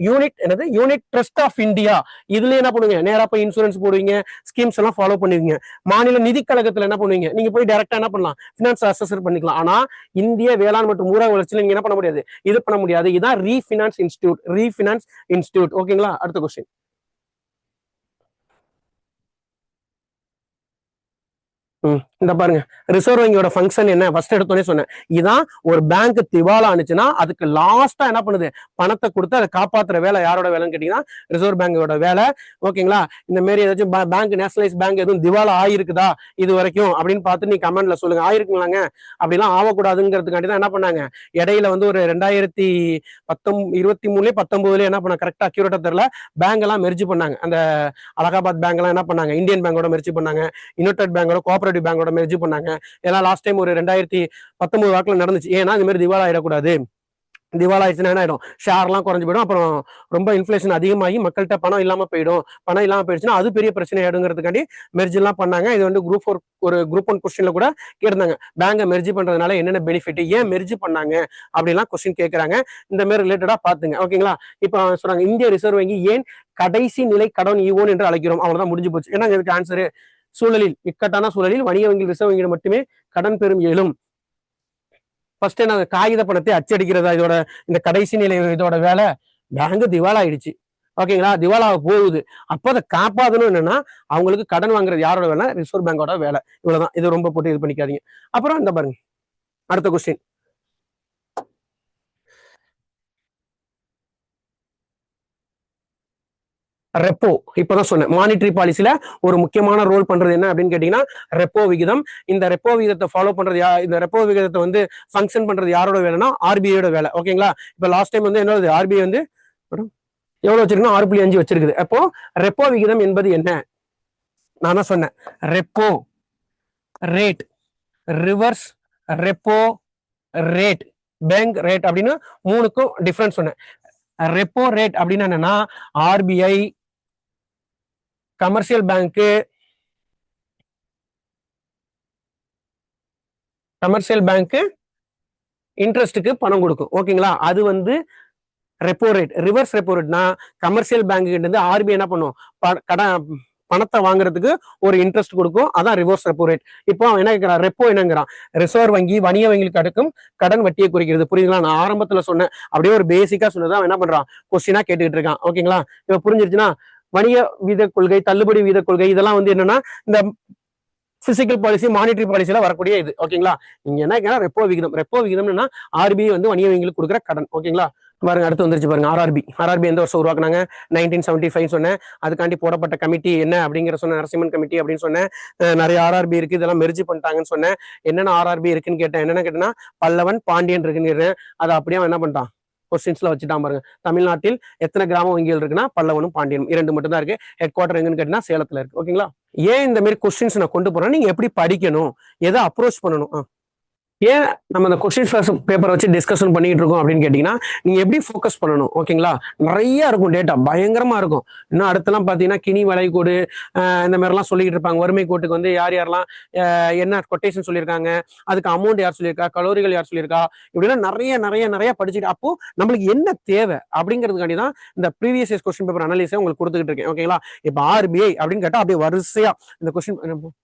யூனிட் என்னது, யூனிட் ட்ரஸ்ட் ஆஃப் இந்தியா, இதுல என்ன பண்ணுவீங்க, நேரா போய் இன்சூரன்ஸ் போடுவீங்க, ஸ்கீம்ஸ் எல்லாம் ஃபாலோ பண்ணுவீங்க. மாநில நிதி கழகத்துல என்ன பண்ணுவீங்க, நீங்க போய் டைரக்டா என்ன பண்ணலாம், பினான்ஸ் அசஸர் பண்ணிக்கலாம். ஆனா இந்திய வேளாண் மற்றும் ஊரக வளர்ச்சியில நீங்க என்ன பண்ண முடியாது, இது பண்ண முடியாது. இதான் ரீஃபினான்ஸ் இன்ஸ்டிடியூட், ரீஃபினான்ஸ் இன்ஸ்டிடியூட். ஓகேங்களா, அடுத்த கொஸ்டின். இந்த பாருங்க, ரிசர்வ் வங்கியோட ஃபங்க்ஷன் என்ன, ஃபர்ஸ்ட் எடுத்தோடனே சொன்னேன். இதான் ஒரு பேங்க் திவாலா ஆனிச்சுன்னா அதுக்கு லாஸ்டா என்ன பண்ணுது, பணத்தை கொடுத்து அதை காப்பாத்துற வேலை யாரோட வேலைன்னு கேட்டீங்கன்னா ரிசர்வ் பேங்கோட வேலை. ஓகேங்களா, இந்த மாதிரி ஏதாச்சும் பேங்க், நேஷனலைஸ் பேங்க் எதுவும் திவாலா ஆயிருக்குதா இது வரைக்கும் அப்படின்னு பார்த்து நீ கமெண்ட்ல சொல்லுங்க. ஆயிருக்குங்களாங்க, அப்படிலாம் ஆகக்கூடாதுங்கிறதுக்காண்டி தான் என்ன பண்ணாங்க, இடையில வந்து ஒரு 2023 19 என்ன பண்ண, கரெக்டா அக்யூரேட்டா தெரியல, பேங்க் எல்லாம் மெர்ஜ் பண்ணாங்க. அந்த அலகாபாத் பேங்க் எல்லாம் என்ன பண்ணாங்க, இந்தியன் பேங்கோட மெர்ஜ் பண்ணாங்க, யுனைடெட் பேங்கோட, கோஆபரேட்டிவ் பேங்கோட மெர்ஜ் பண்ணாங்க. எல்லாம் லாஸ்ட் டைம் ஒரு 2019 வாக்குல நடந்துச்சு. ஏன்னா இந்த மாதிரி திவாலா ஆயிடக்கூடாது. திவாலா ஆயிடுச்சுன்னா என்ன ஆயிடும், ஷேர் எல்லாம் குறைஞ்சு போயிடும். அப்புறம் ரொம்ப இன்ஃபிளேஷன் அதிகமாகி மக்கள்கிட்ட பணம் இல்லாம போயிடும். பணம் இல்லாம போயிடுச்சுன்னா அது பெரிய பிரச்சனை ஆயிடுங்கிறதுக்காண்டி மெர்ஜ் எல்லாம் பண்ணாங்க. இது வந்து குரூப் 4 ஒரு குரூப் 1 கொஸ்டின்ல கூட கேட்டாங்க, பேங்கை மெர்ஜ் பண்றதுனால என்னென்ன பெனிஃபிட், ஏன் மெர்ஜ் பண்ணாங்க அப்படிலாம் கொஸ்டின் கேட்கறாங்க. இந்த மாதிரி ரிலேட்டடா பாத்துங்க. ஓகேங்களா, இப்ப சொல்றாங்க, இந்திய ரிசர்வ் வங்கி ஏன் கடைசி நிலை கடன் ஈவோன் என்று அழைக்கிறோம். அவ்வளவுதான், முடிஞ்சு போச்சு. ஏன்னா இதுக்கு ஆன்சரு, சூழலில், இக்கட்டான சூழலில் வணிக வங்கி ரிசர்வ் வங்கியிடம் மட்டுமே கடன் பெறும் இயலும். ஃபர்ஸ்ட் நாங்க காகித பணத்தை அச்சடிக்கிறதா இதோட இந்த கடைசி நிலை இதோட வேலை. பேங்க் திவாலா ஆயிடுச்சு. ஓகேங்களா, திவாலா போகுது. அப்போ அதை காப்பாதணும் என்னன்னா, அவங்களுக்கு கடன் வாங்குறது யாரோட வேலை, ரிசர்வ் பேங்கோட வேலை. இவ்வளவுதான், இது ரொம்ப போட்டு இது பண்ணிக்காதீங்க. அப்புறம் இந்த பாருங்க, அடுத்த கொஸ்டின். ரெப்போ, இப்பதான் சொன்னேன், மானிட்டரி பாலிசில ஒரு முக்கியமான ரோல் பண்றது என்ன அப்படின்னு கேட்டீங்கன்னா ரெப்போ விகிதம். இந்த ரெப்போ விகிதத்தை ஃபாலோ பண்றது இந்த ரெப்போ விகிதத்தை வந்து ஃபங்க்ஷன் பண்றது யாரோட வேலைன்னா ஆர்பிஐயோட வேலை. ஓகேங்களா, இப்ப லாஸ்ட் டைம் வந்து என்னது, ஆர்பிஐ வந்து எவ்வளவு வச்சிருக்கணும், 6.5 வச்சிருக்குது. அப்போ ரெப்போ விகிதம் என்பது என்ன, நான் தான் சொன்னேன், repo rate, reverse repo rate, bank rate அப்படின்னு மூணுக்கும் டிஃபரன்ஸ் சொன்னேன். ரெப்போ ரேட் அப்படின்னா என்னன்னா, ஆர்பிஐ, கமர்ஷியல் பேங்க்கு, இன்ட்ரெஸ்ட்டுக்கு பணம் கொடுக்கும். ஓகேங்களா, அது வந்து ரெப்போ ரேட். ரிவர்ஸ் ரெப்போ ரேட்னா கமர்ஷியல் பேங்க் கிட்ட இருந்து ஆர்பிஐ என்ன பண்ணும், கடன் பணத்தை வாங்குறதுக்கு ஒரு இன்ட்ரெஸ்ட் கொடுக்கும், அதான் ரிவர்ஸ் ரெப்போ ரேட். இப்போ அவன் என்ன கேட்கிறான், ரெப்போ என்னங்கிறான், ரிசர்வ் வங்கி வணிக வங்கிகளுக்கு அடுக்கும் கடன் வட்டியை குறிக்கிறது. புரியுதுங்களா? நான் ஆரம்பத்துல சொன்னேன், அப்படியே ஒரு பேசிக்கா சொன்னதான் என்ன பண்றான், கொஸ்டினா கேட்டுக்கிட்டு இருக்கான். ஓகேங்களா? இப்ப புரிஞ்சிருச்சுன்னா, வணிக வீத கொள்கை, தள்ளுபடி வீத கொள்கை, இதெல்லாம் வந்து என்னன்னா இந்த பிசிக்கல் பாலிசி, மானிட்டரி பாலிசியில வரக்கூடிய இது. ஓகேங்களா? இங்க என்ன ரெப்போ விகிதம். ரெப்போ விகிதம்னா ஆர்பிஐ வந்து வணிக வங்கிகளுக்கு கொடுக்குற கடன். ஓகேங்களா? பாருங்க, அடுத்து வந்துருச்சு பாருங்க, ஆர்ஆர்பி எந்த வருஷம் உருவாக்குனாங்க, 1975 சொன்னேன். அதுக்காண்டி போடப்பட்ட கமிட்டி என்ன அப்படிங்கிற சொன்ன, நரசிம்மன் கமிட்டி அப்படின்னு சொன்னேன். நிறைய ஆர்ஆர்பி இருக்கு, இதெல்லாம் மெர்ஜ் பண்ணிட்டாங்கன்னு சொன்னேன். என்னென்ன ஆர்ஆர்பி இருக்குன்னு கேட்டேன். என்னென்ன கேட்டேன்னா பல்லவன், பாண்டியன் இருக்குன்னு. அதை அப்படியே என்ன பண்ணிட்டான், கொஸ்டின்ஸ்ல வச்சுட்டான் பாருங்க. தமிழ்நாட்டில் எத்தனை கிராம வங்கிகள் இருக்குன்னா பல்லவனும் பாண்டியனும் 2 மட்டும் தான் இருக்கு. ஹெட் குவார்டர் எங்கன்னு கேட்டீங்கன்னா சேலத்துல இருக்கு. ஓகேங்களா? ஏன் இந்த மாதிரி கொஸ்டின்ஸ் நான் கொண்டு போறேன், நீங்க எப்படி படிக்கணும், எதை அப்ரோச் பண்ணணும், ஏன் நம்ம அந்த கொஸ்டின் பேப்பரை வச்சு டிஸ்கஷன் பண்ணிட்டு இருக்கோம் அப்படின்னு கேட்டீங்கன்னா, நீங்க எப்படி ஃபோக்கஸ் பண்ணணும். ஓகேங்களா? நிறைய இருக்கும், டேட்டா பயங்கரமா இருக்கும். இன்னும் அடுத்தெல்லாம் பாத்தீங்கன்னா கினி வளைகோடு இந்த மாதிரிலாம் சொல்லிட்டு இருப்பாங்க. வறுமை கோட்டுக்கு வந்து யார் யாரெல்லாம் என்ன கொட்டேஷன் சொல்லியிருக்காங்க, அதுக்கு அமௌண்ட் யார் சொல்லியிருக்கா, கலோரிகள் யார் சொல்லியிருக்கா, இப்படிலாம் நிறைய நிறைய நிறைய படிச்சுட்டு, அப்போ நம்மளுக்கு என்ன தேவை அப்படிங்கிறதுக்காண்டி தான் இந்த ப்ரீவியஸ் இயர்ஸ் கொஸ்டின் பேப்பர் அனலிஸை உங்களுக்கு கொடுத்துக்கிட்டு இருக்கேன். ஓகேங்களா? இப்போ ஆர்பிஐ அப்படின்னு கேட்டா அப்படியே வரிசையா இந்த கொஸ்டின்.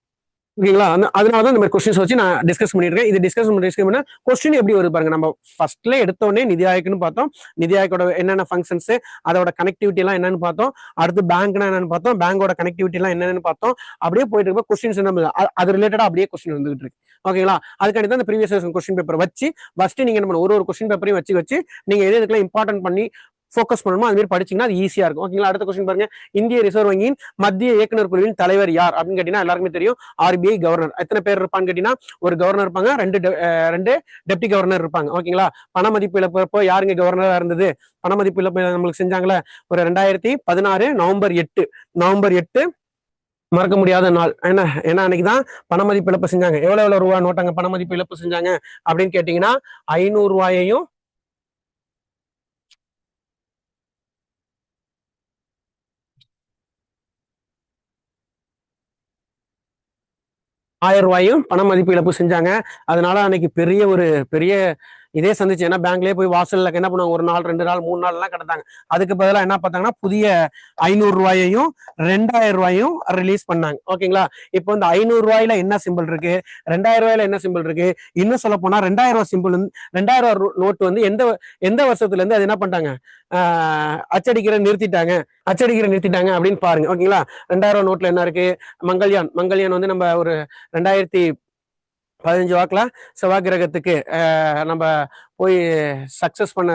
ஓகேங்களா? அதனாலதான் இந்த மாதிரி கொஸ்டின்ஸ் வச்சு நான் டிஸ்கஸ் பண்ணிருக்கேன். இது டிஸ்கஸ் பண்ண கொஸ்டின் எப்படி வருது பாருங்க. நம்ம ஃபர்ஸ்ட்ல எடுத்தோடனே நிதி ஆயோக்னு பார்த்தோம். நிதி ஆயோட என்னென்ன ஃபங்க்ஷன்ஸ், அதோட கனெக்டிவிட்டி எல்லாம் என்னன்னு பார்த்தோம். அடுத்து பேங்க்னா என்னன்னு பார்த்தோம். பேங்கோட கனெக்டிவிட்டி எல்லாம் என்னன்னு பார்த்தோம். அப்படியே போயிட்டு இருக்க கொஸ்டின்ஸ் என்ன அது ரிலேட்டடா அப்படியே கொஸ்டின் வந்துகிட்டு இருக்கு. ஓகேங்களா? அதுக்காண்டி தான் இந்த ப்ரீவியஸ் கொஸ்டின் பேப்பர் வச்சு ஃபர்ஸ்ட் நீங்க என்ன ஒரு கொஸ்டின் பேப்பரையும் வச்சு நீங்க எது இதுக்கெல்லாம் இம்பார்ட்டன்ட் பண்ணி ஃபோக்கஸ் பண்ணணுமோ அது மாதிரி படிச்சீங்கன்னா அது ஈஸியா இருக்கும். ஓகேங்களா? அடுத்த கொஸ்டின் பாருங்க, இந்திய ரிசர்வ் வங்கியின் மத்திய இயக்குநர் குழுவின் தலைவர் யார் அப்படின்னு கேட்டீங்கன்னா எல்லாருக்குமே தெரியும், ஆர்பிஐ கவர்னர். எத்தனை பேர் இருப்பான்னு கேட்டீங்கன்னா ஒரு கவர்னர் இருப்பாங்க, ரெண்டு டெப்டி கவர்னர் இருப்பாங்க. ஓகேங்களா? பண மதிப்பு இழப்போ யாருங்க கவர்னரா இருந்தது, பண மதிப்பு இழப்பு நம்மளுக்கு செஞ்சாங்களே ஒரு 2016 நவம்பர் 8 மறக்க முடியாத நாள். ஏன்னா அன்னைக்குதான் பண மதிப்பு இழப்பு செஞ்சாங்க. எவ்வளவு ரூபா நோட்டாங்க பண மதிப்பு இழப்பு செஞ்சாங்க அப்படின்னு கேட்டீங்கன்னா 500 ரூபாயையும் 1000 ரூபாயும் பண மதிப்பு இழப்பு செஞ்சாங்க. அதனால அன்னைக்கு பெரிய இதே சந்திச்சு. ஏன்னா பேங்க்லயே போய் வாசல்ல என்ன பண்ணுவாங்க, ஒரு நாள் 2 நாள் 3 நாள் எல்லாம் கிடந்தாங்க. அதுக்கு பதிலாக என்ன பார்த்தாங்கன்னா புதிய 500 ரூபாயையும் 2000 ரூபாயும் ரிலீஸ் பண்ணாங்க. ஓகேங்களா? இப்போ இந்த 500 ரூபாயில என்ன சிம்பிள் இருக்கு, 2000 ரூபாயில என்ன சிம்பிள் இருக்கு, இன்னும் சொல்ல போனா 2000 ரூபாய் சிம்பிள், 2000 ரூபாய் நோட்டு வந்து எந்த வருஷத்துல இருந்து அது என்ன பண்ணிட்டாங்க, அச்சடிக்கிற நிறுத்திட்டாங்க அப்படின்னு பாருங்க. ஓகேங்களா? 2000 ரூபாய் நோட்ல என்ன இருக்கு, மங்கள்யான் வந்து நம்ம ஒரு 2015 வாக்குல செவ்வாய் கிரகத்துக்கு நம்ம போய் சக்சஸ் பண்ண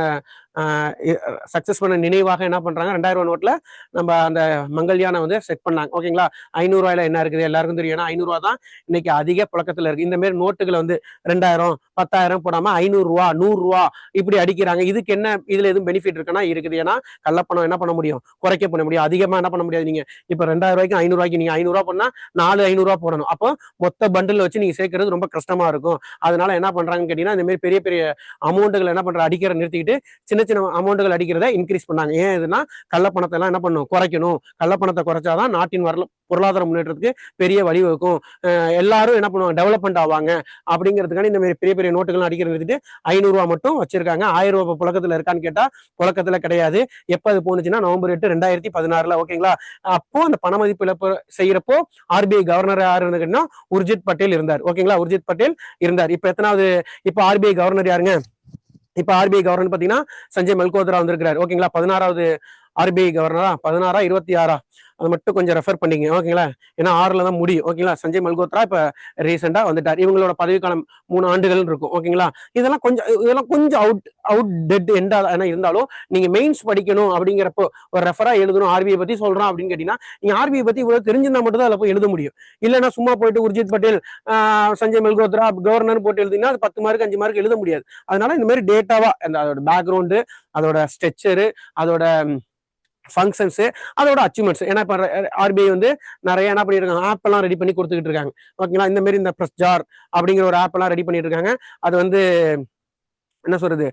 நினைவாக என்ன பண்றாங்க, 2000 ரூபாய் நோட்ல நம்ம அந்த மங்கள்யானை வந்து செட் பண்ணாங்க. ஓகேங்களா? 500 ரூபாயில என்ன இருக்குது எல்லாருக்கும் தெரியும். ஏன்னா 500 ரூபாய் தான் இன்னைக்கு அதிக புழக்கத்துல இருக்கு. இந்த மாதிரி நோட்டுகளை வந்து 2000 10,000 போடாம 500 ரூபா 100 ரூபா இப்படி அடிக்கிறாங்க. இதுக்கு என்ன, இதுல எதுவும் பெனிஃபிட் இருக்குன்னா இருக்குது. ஏன்னா கள்ளப்பணம் என்ன பண்ண முடியும், குறைக்க பண்ண முடியும். அதிகமா என்ன பண்ண முடியாது. நீங்க இப்ப 2000 ரூபாய்க்கு 500 ரூபாய்க்கு நீங்க 500 ரூபாய் பண்ணா 4 500 ரூபாய் போடணும். அப்போ மொத்த பண்டில் வச்சு நீங்க சேர்க்கறது ரொம்ப கஷ்டமா இருக்கும். அதனால என்ன பண்றாங்கன்னு கேட்டீங்கன்னா இந்த மாதிரி பெரிய பெரிய அமௌண்ட்டுகள் என்ன பண்ற அடிக்கிற நிறுத்திக்கிட்டு சின்ன சின்ன அமௌண்ட்டுகள் அடிக்கிறத இன்க்ரீஸ் பண்ணாங்க. ஏன் இதுனா கள்ளப்பணத்தை எல்லாம் என்ன பண்ணும், குறைக்கணும். கள்ளப்பணத்தை குறைச்சாதான் நாட்டின் பொருளாதார முன்னேற்றத்துக்கு பெரிய வழிவகுக்கும். எல்லாரும் என்ன பண்ணுவாங்க, டெவலப்மெண்ட் ஆவாங்க அப்படிங்கிறதுக்கான இந்த மாதிரி பெரிய பெரிய நோட்டுகள் அடிக்கிறது நிறுத்திட்டு 500 ரூபாய் மட்டும் வச்சிருக்காங்க. 1000 ரூபாய் புழக்கத்துல இருக்கான்னு கேட்டா புழக்கத்துல கிடையாது. எப்ப அது போனுச்சுன்னா நவம்பர் 8 2016. ஓகேங்களா? அப்போ அந்த பண மதிப்பு இழப்பு செய்யறப்போ ஆர்பிஐ கவர்னர் யாரு இருந்துன்னா உர்ஜித் பட்டேல் இருந்தார். ஓகேங்களா? உர்ஜித் பட்டேல் இருந்தார். இப்ப எத்தனாவது, இப்ப ஆர்பிஐ கவர்னர் யாருங்க, இப்ப ஆர்பிஐ கவர்னர் பாத்தீங்கன்னா சஞ்சய் மல்கோத்ரா வந்திருக்கிறார். ஓகேங்களா? 16வது ஆர்பிஐ கவர்னரா, 16 26 அது மட்டும் கொஞ்சம் ரெஃபர் பண்ணிங்க. ஓகேங்களா? ஏன்னா 6ல தான் முடியும். ஓகேங்களா? சஞ்சய் மல்கோத்ரா இப்ப ரீசெண்டா வந்துட்டார். இவங்களோட பதவிக்காலம் 3 ஆண்டுகள் இருக்கும். ஓகேங்களா? இதெல்லாம் கொஞ்சம் அவுட் டெட் எண்டா இருந்தாலும் நீங்க மெயின்ஸ் படிக்கணும் அப்படிங்கிறப்போ ஒரு ரெஃபரா எழுதணும், ஆர்பிஐ பத்தி சொல்றான் அப்படின்னு கேட்டீங்கன்னா நீங்க ஆர்பிஐ பத்தி இவ்வளவு தெரிஞ்சிருந்தா மட்டும் தான் அதுல போய் எழுத முடியும். இல்லைன்னா சும்மா போயிட்டு உர்ஜித் பட்டேல் சஞ்சய் மல்கோத்ரா கவர்னர் போட்டு எழுதினா அது 10 மார்க் 5 மார்க் எழுத முடியாது. அதனால இந்த மாதிரி டேட்டாவா அதோட பேக்ரவுண்டு, அதோட ஸ்ட்ரக்சரு, அதோட ஃபங்க்ஷன்ஸ், அதோட அச்சீவ்மெண்ட்ஸ். ஏன்னா இப்ப ஆர்பிஐ வந்து நிறைய என்ன பண்ணிருக்காங்க, ஆப் எல்லாம் ரெடி பண்ணி கொடுத்துக்கிட்டு இருக்காங்க. ஓகேங்களா? இந்த மாதிரி இந்த பிரஸ் ஜார் அப்படிங்கிற ஒரு ஆப் எல்லாம் ரெடி பண்ணிட்டு இருக்காங்க. அது வந்து என்ன சொல்றது,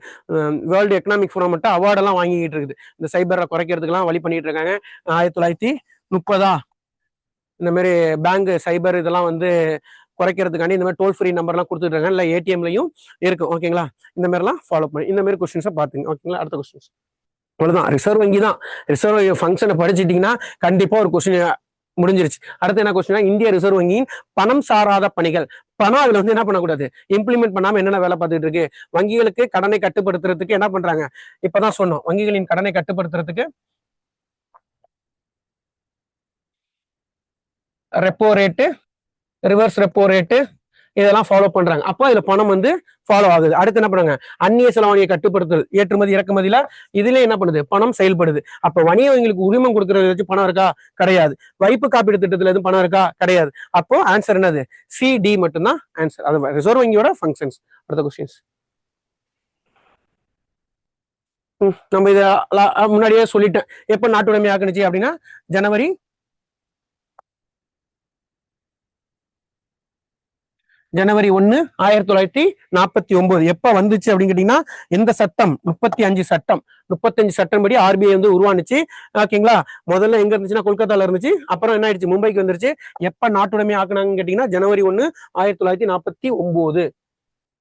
வேர்ல்டு எக்கனாமிக் ஃபோரம் மட்டும் அவார்டு எல்லாம் வாங்கிட்டு இருக்குது. இந்த சைபரை குறைக்கிறதுக்கெல்லாம் வழி பண்ணிட்டு இருக்காங்க. 1930 இந்த மாதிரி பேங்க் சைபர் இதெல்லாம் வந்து குறைக்கிறதுக்காண்டி இந்த மாதிரி டோல் ஃப்ரீ நம்பர்லாம் கொடுத்துட்டு இருக்காங்க. இல்லை ஏடிஎம்லையும் இருக்கும். ஓகேங்களா? இந்த மாதிரிலாம் ஃபாலோ பண்ணி இந்த மாதிரி கொஸ்டின்ஸை பார்த்துங்க. ஓகேங்களா? அடுத்த கொஸ்டின்ஸ் அவ்வளவுதான். ரிசர்வ் வங்கி தான். ரிசர்வ் வங்கி ஃபங்க்ஷனை படிச்சுட்டீங்கன்னா கண்டிப்பா ஒரு கொஸ்டின் முடிஞ்சிருச்சு. அடுத்து என்ன கொஸ்டின், இந்திய ரிசர்வ் வங்கியின் பணம் சாராத பணிகள். பணம் அதுல வந்து என்ன பண்ணக்கூடாது, இம்ப்ளிமெண்ட் பண்ணாம என்னென்ன வேலை பார்த்துட்டு இருக்கு, வங்கிகளுக்கு கடனை கட்டுப்படுத்துறதுக்கு என்ன பண்றாங்க, இப்பதான் சொன்னோம், வங்கிகளின் கடனை கட்டுப்படுத்துறதுக்கு repo rate, reverse repo rate, இதெல்லாம் ஃபாலோ பண்றாங்க. அப்போ இதுல பணம் வந்து ஃபாலோ ஆகுது. அடுத்து என்ன பண்றாங்க, அந்நிய செலாவணியை கட்டுப்படுத்தல், ஏற்றுமதி இறக்குமதியில இதுல என்ன பண்ணுது, பணம் செயல்படுது. அப்ப வணிக வங்கிகளுக்கு உரிமம் கொடுக்கறது வச்சு பணம் இருக்கா, கிடையாது. வைப்பு காப்பீடு திட்டத்துல எதுவும் பணம் இருக்கா, கிடையாது. அப்போ ஆன்சர் என்னது, சி டி மட்டும்தான் ஆன்சர். அது ரிசர்வ் வங்கியோட ஃபங்க்ஷன்ஸ். அடுத்த கொஸ்டின்ஸ் நம்ம இத முன்னாடியே சொல்லிட்டேன். எப்ப நாட்டுடைமை ஆக்குனுச்சு அப்படின்னா ஜனவரி ஜனவரி 1 1949. எப்ப வந்துச்சு அப்படின்னு கேட்டீங்கன்னா, எந்த சட்டம், 35 சட்டம், 35 சட்டம் படி ஆர்பிஐ வந்து உருவானுச்சு. ஓகேங்களா. முதல்ல எங்க இருந்துச்சுன்னா கொல்கத்தால இருந்துச்சு. அப்புறம் என்ன ஆயிடுச்சு, மும்பைக்கு வந்துருச்சு. எப்ப நாட்டுடைமை ஆக்குனாங்கன்னு கேட்டீங்கன்னா ஜனவரி 1 1949.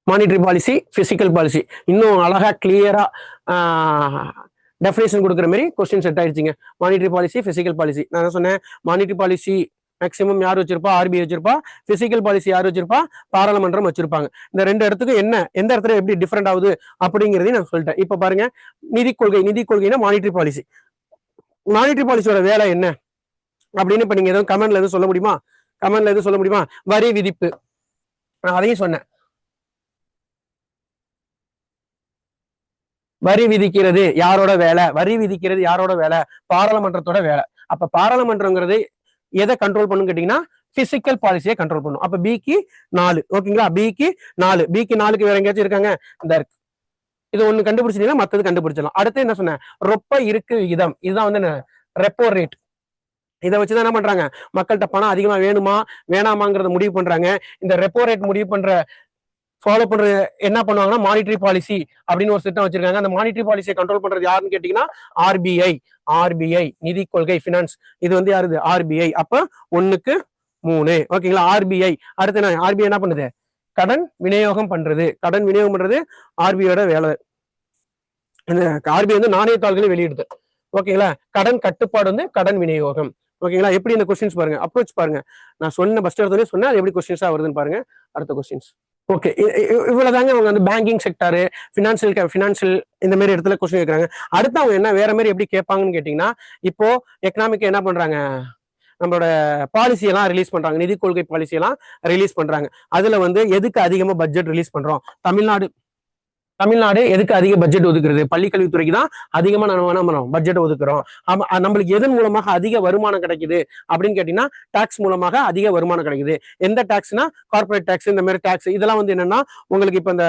மானிட்டரி பாலிசி, பிசிக்கல் பாலிசி இன்னும் அழகா கிளியரா டெஃபினேஷன் கொடுக்குற மாதிரி கொஸ்டின் செட் ஆயிடுச்சுங்க. Monetary policy, fiscal policy. நான் என்ன சொன்னேன், மானிட்டரி பாலிசி மேக்சிமம் யார் வச்சிருப்பா, ஆர்பிஐ வச்சிருப்பா. பிசிக்கல் பாலிசி யார் வச்சிருப்பா, பாராளுமன்றம் வச்சிருப்பாங்க. இந்த ரெண்டு இடத்துக்கு என்ன, எந்த இடத்துல எப்படி டிஃபரெண்ட் ஆகுது அப்படிங்கிறதையும் நான் சொல்லிட்டேன். இப்ப பாருங்க, நிதி கொள்கை, நிதி கொள்கைனா மானிட்டரி பாலிசி. மானிட்டரி பாலிசியோட வேலை என்ன அப்படின்னு இப்ப நீங்க எதுவும் கமெண்ட்ல எதுவும் சொல்ல முடியுமா, கமெண்ட்ல எதுவும் சொல்ல முடியுமா, வரி விதிப்பு. நான் அதையும் சொன்னேன், வரி விதிக்கிறது யாரோட வேலை, வரி விதிக்கிறது யாரோட வேலை, பாராளுமன்றத்தோட வேலை. அப்ப பாராளுமன்றங்கிறது எதை கண்ட்ரோல் பண்ணும் கேட்டீங்கன்னா பிசிக்கல் பாலிசியை கண்ட்ரோல் பண்ணும். அப்ப பிக்கு 4. ஓகேங்களா, பிக்கு 4. பிக்கு 4க்கு வேற எங்கேயாச்சும் இருக்காங்க, இந்த இருக்கு. இது ஒண்ணு கண்டுபிடிச்சிட்டீங்கன்னா மத்தது கண்டுபிடிச்சிடலாம். அடுத்து என்ன சொன்னேன், ரொப்ப இருக்கு விகிதம். இதுதான் வந்து ரெப்போ ரேட். இதை வச்சுதான் என்ன பண்றாங்க, மக்கள்கிட்ட பணம் அதிகமா வேணுமா வேணாமாங்கிறத முடிவு பண்றாங்க. இந்த ரெப்போ ரேட் முடிவு பண்ற ஃபாலோ பண்றது என்ன பண்ணுவாங்கன்னா மானிட்டரி பாலிசி அப்படின்னு ஒரு திட்டம் வச்சிருக்காங்க. அந்த மானிட்டரி பாலிசியை கண்ட்ரோல் பண்றது யாருன்னு கேட்டீங்கன்னா ஆர்பிஐ. ஆர்பிஐ நிதி கொள்கை பினான்ஸ், இது வந்து யாருது, ஆர்பிஐ. அப்ப 1-3. ஓகேங்களா, ஆர்பிஐ. அடுத்து என்ன, ஆர்பிஐ என்ன பண்ணுது, கடன் விநியோகம் பண்றது. கடன் விநியோகம் பண்றது ஆர்பிஐயோட வேலை. இந்த ஆர்பிஐ வந்து நாணயத்தாள்களை வெளியிடுது. ஓகேங்களா, கடன் கட்டுப்பாடு வந்து கடன் விநியோகம். ஓகேங்களா, எப்படி இந்த கொஸ்டின்ஸ் பாருங்க, அப்ரோச் பாருங்க. நான் சொன்ன ஃபர்ஸ்ட் இடத்துல சொன்னேன், அது எப்படி கொஸ்டின்ஸா வருதுன்னு பாருங்க. அடுத்த கொஸ்டின்ஸ். ஓகே, இவ்வளவுதாங்க அவங்க வந்து பேங்கிங் செக்டாரு, பினான்சியல் இந்த மாதிரி இடத்துல கொஸ்டின் கேட்கறாங்க. அடுத்து அவங்க என்ன வேற மாதிரி எப்படி கேட்பாங்கன்னு கேட்டீங்கன்னா, இப்போ எக்கனாமிக் என்ன பண்றாங்க, நம்மளோட பாலிசி எல்லாம் ரிலீஸ் பண்றாங்க, நிதி கொள்கை பாலிசி எல்லாம் ரிலீஸ் பண்றாங்க. அதுல வந்து எதுக்கு அதிகமா பட்ஜெட் ரிலீஸ் பண்றோம், தமிழ்நாடு எதுக்கு அதிக பட்ஜெட் ஒதுக்குறது, பள்ளிக்கல்வித்துறைக்கு தான் அதிகமா நம்ம என்ன பண்றோம், பட்ஜெட் ஒதுக்குறோம். நம்மளுக்கு எதன் மூலமாக அதிக வருமானம் கிடைக்குது அப்படின்னு கேட்டீங்கன்னா டாக்ஸ் மூலமாக அதிக வருமானம் கிடைக்குது. எந்த டாக்ஸ்னா கார்பரேட் டாக்ஸ், இந்த மாதிரி டாக்ஸ். இதெல்லாம் வந்து என்னன்னா உங்களுக்கு இப்ப இந்த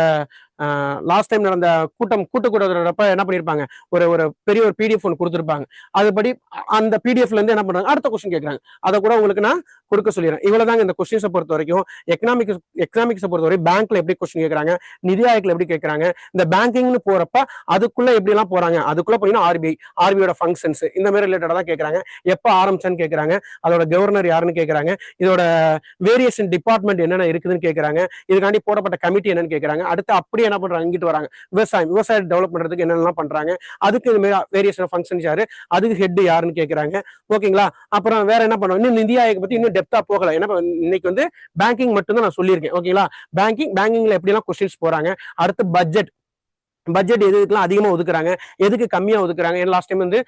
லாஸ்ட் டைம் நடந்த கூட்டத்தொடரப்ப என்ன பண்ணிருப்பாங்க, ஒரு பெரிய ஒரு பிடிஎஃப் ஒன்று கொடுத்துருப்பாங்க. அதுபடி அந்த பிடிஎஃப்ல இருந்து என்ன பண்றாங்க, அடுத்த கொஸ்டின் கேட்கறாங்க. அதை கூட உங்களுக்கு நான் கொடுக்க சொல்லிடுறேன். இவ்வளவுதாங்க இந்த கொஸ்டின்ஸை பொறுத்த வரைக்கும். எக்கனாமிக்ஸை பொறுத்த வரைக்கும் பேங்க்ல எப்படி கொஸ்டின் கேட்கறாங்க, நிதி ஆயோக்ல எப்படி கேட்கறாங்க, இந்த பேங்கிங்னு போறப்ப அதுக்குள்ள எப்படி எல்லாம் போறாங்க, அதுக்குள்ள போனீங்கன்னா ஆர்பிஐயோட ஃபங்க்ஷன்ஸ் இந்த மாதிரி ரிலேட்டடா தான் கேட்கறாங்க. எப்ப ஆரம்பிச்சான்னு கேட்கறாங்க, அதோட கவர்னர் யாருன்னு கேட்கறாங்க, இதோட வேரியேஷன் டிபார்ட்மெண்ட் என்னென்ன இருக்குதுன்னு கேட்கறாங்க, இதுக்காண்டி போடப்பட்ட கமிட்டி என்னன்னு கேட்கறாங்க. அடுத்து அப்படியே என்ன பண்றாங்க, இங்கிட்டு வராங்க, விவசாயம் டெவலப் பண்றதுக்கு என்னெல்லாம் பண்றாங்க, அதுக்கு இந்த மாதிரி வேரியேஷன் ஃபங்க்ஷன்ஸ் யாரு, அதுக்கு ஹெட் யாருன்னு கேட்கறாங்க. ஓகேங்களா, அப்புறம் வேற என்ன பண்ணுவோம், இன்னும் நிதி ஆயோக் பத்தி இன்னும் டெப்தா போகல. ஏன்னா இன்னைக்கு வந்து பேங்கிங் மட்டும் தான் நான் சொல்லியிருக்கேன். ஓகேங்களா, பேங்கிங்ல எப்படி எல்லாம் கொஸ்டின்ஸ் போறாங்க. அடுத்து பட்ஜெட் எதுக்கெல்லாம் அதிகமா ஒதுக்குறாங்க, எதுக்கு கம்மியா ஒதுக்குறாங்க. லாஸ்ட் டைம் வந்து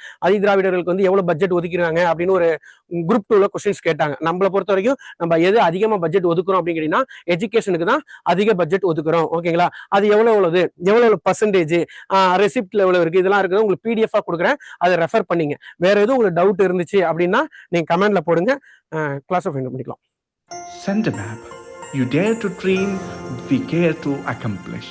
திராவிடர்களுக்கு வந்து எவ்வளவு பட்ஜெட் ஒதுக்கிறாங்க அப்படின்னு ஒரு குரூப் 2ல கொஸ்டின்ஸ் கேட்டாங்க. நம்மளை பொறுத்த வரைக்கும் நம்ம எது அதிகமா பட்ஜெட் ஒதுக்குறோம் அப்படின்னு கேட்டீங்கன்னா எஜுகேஷனுக்கு தான் அதிக பட்ஜெட் ஒதுக்குறோம். ஓகேங்களா, அது எவ்வளவு பர்சன்டேஜ், ரெசிப்ட்ல எவ்வளவு இருக்கு, இதெல்லாம் இருக்குது உங்களுக்கு பிடிஎஃப் கொடுக்குறேன், அதை ரெஃபர் பண்ணீங்க. வேற எதுவும் உங்களுக்கு டவுட் இருந்துச்சு அப்படின்னா நீங்க கமெண்ட்ல போடுங்க, கிளாஸ் ஃபைண்ட் பண்ணிக்கலாம். Send a map. You dare to dream, we care to accomplish.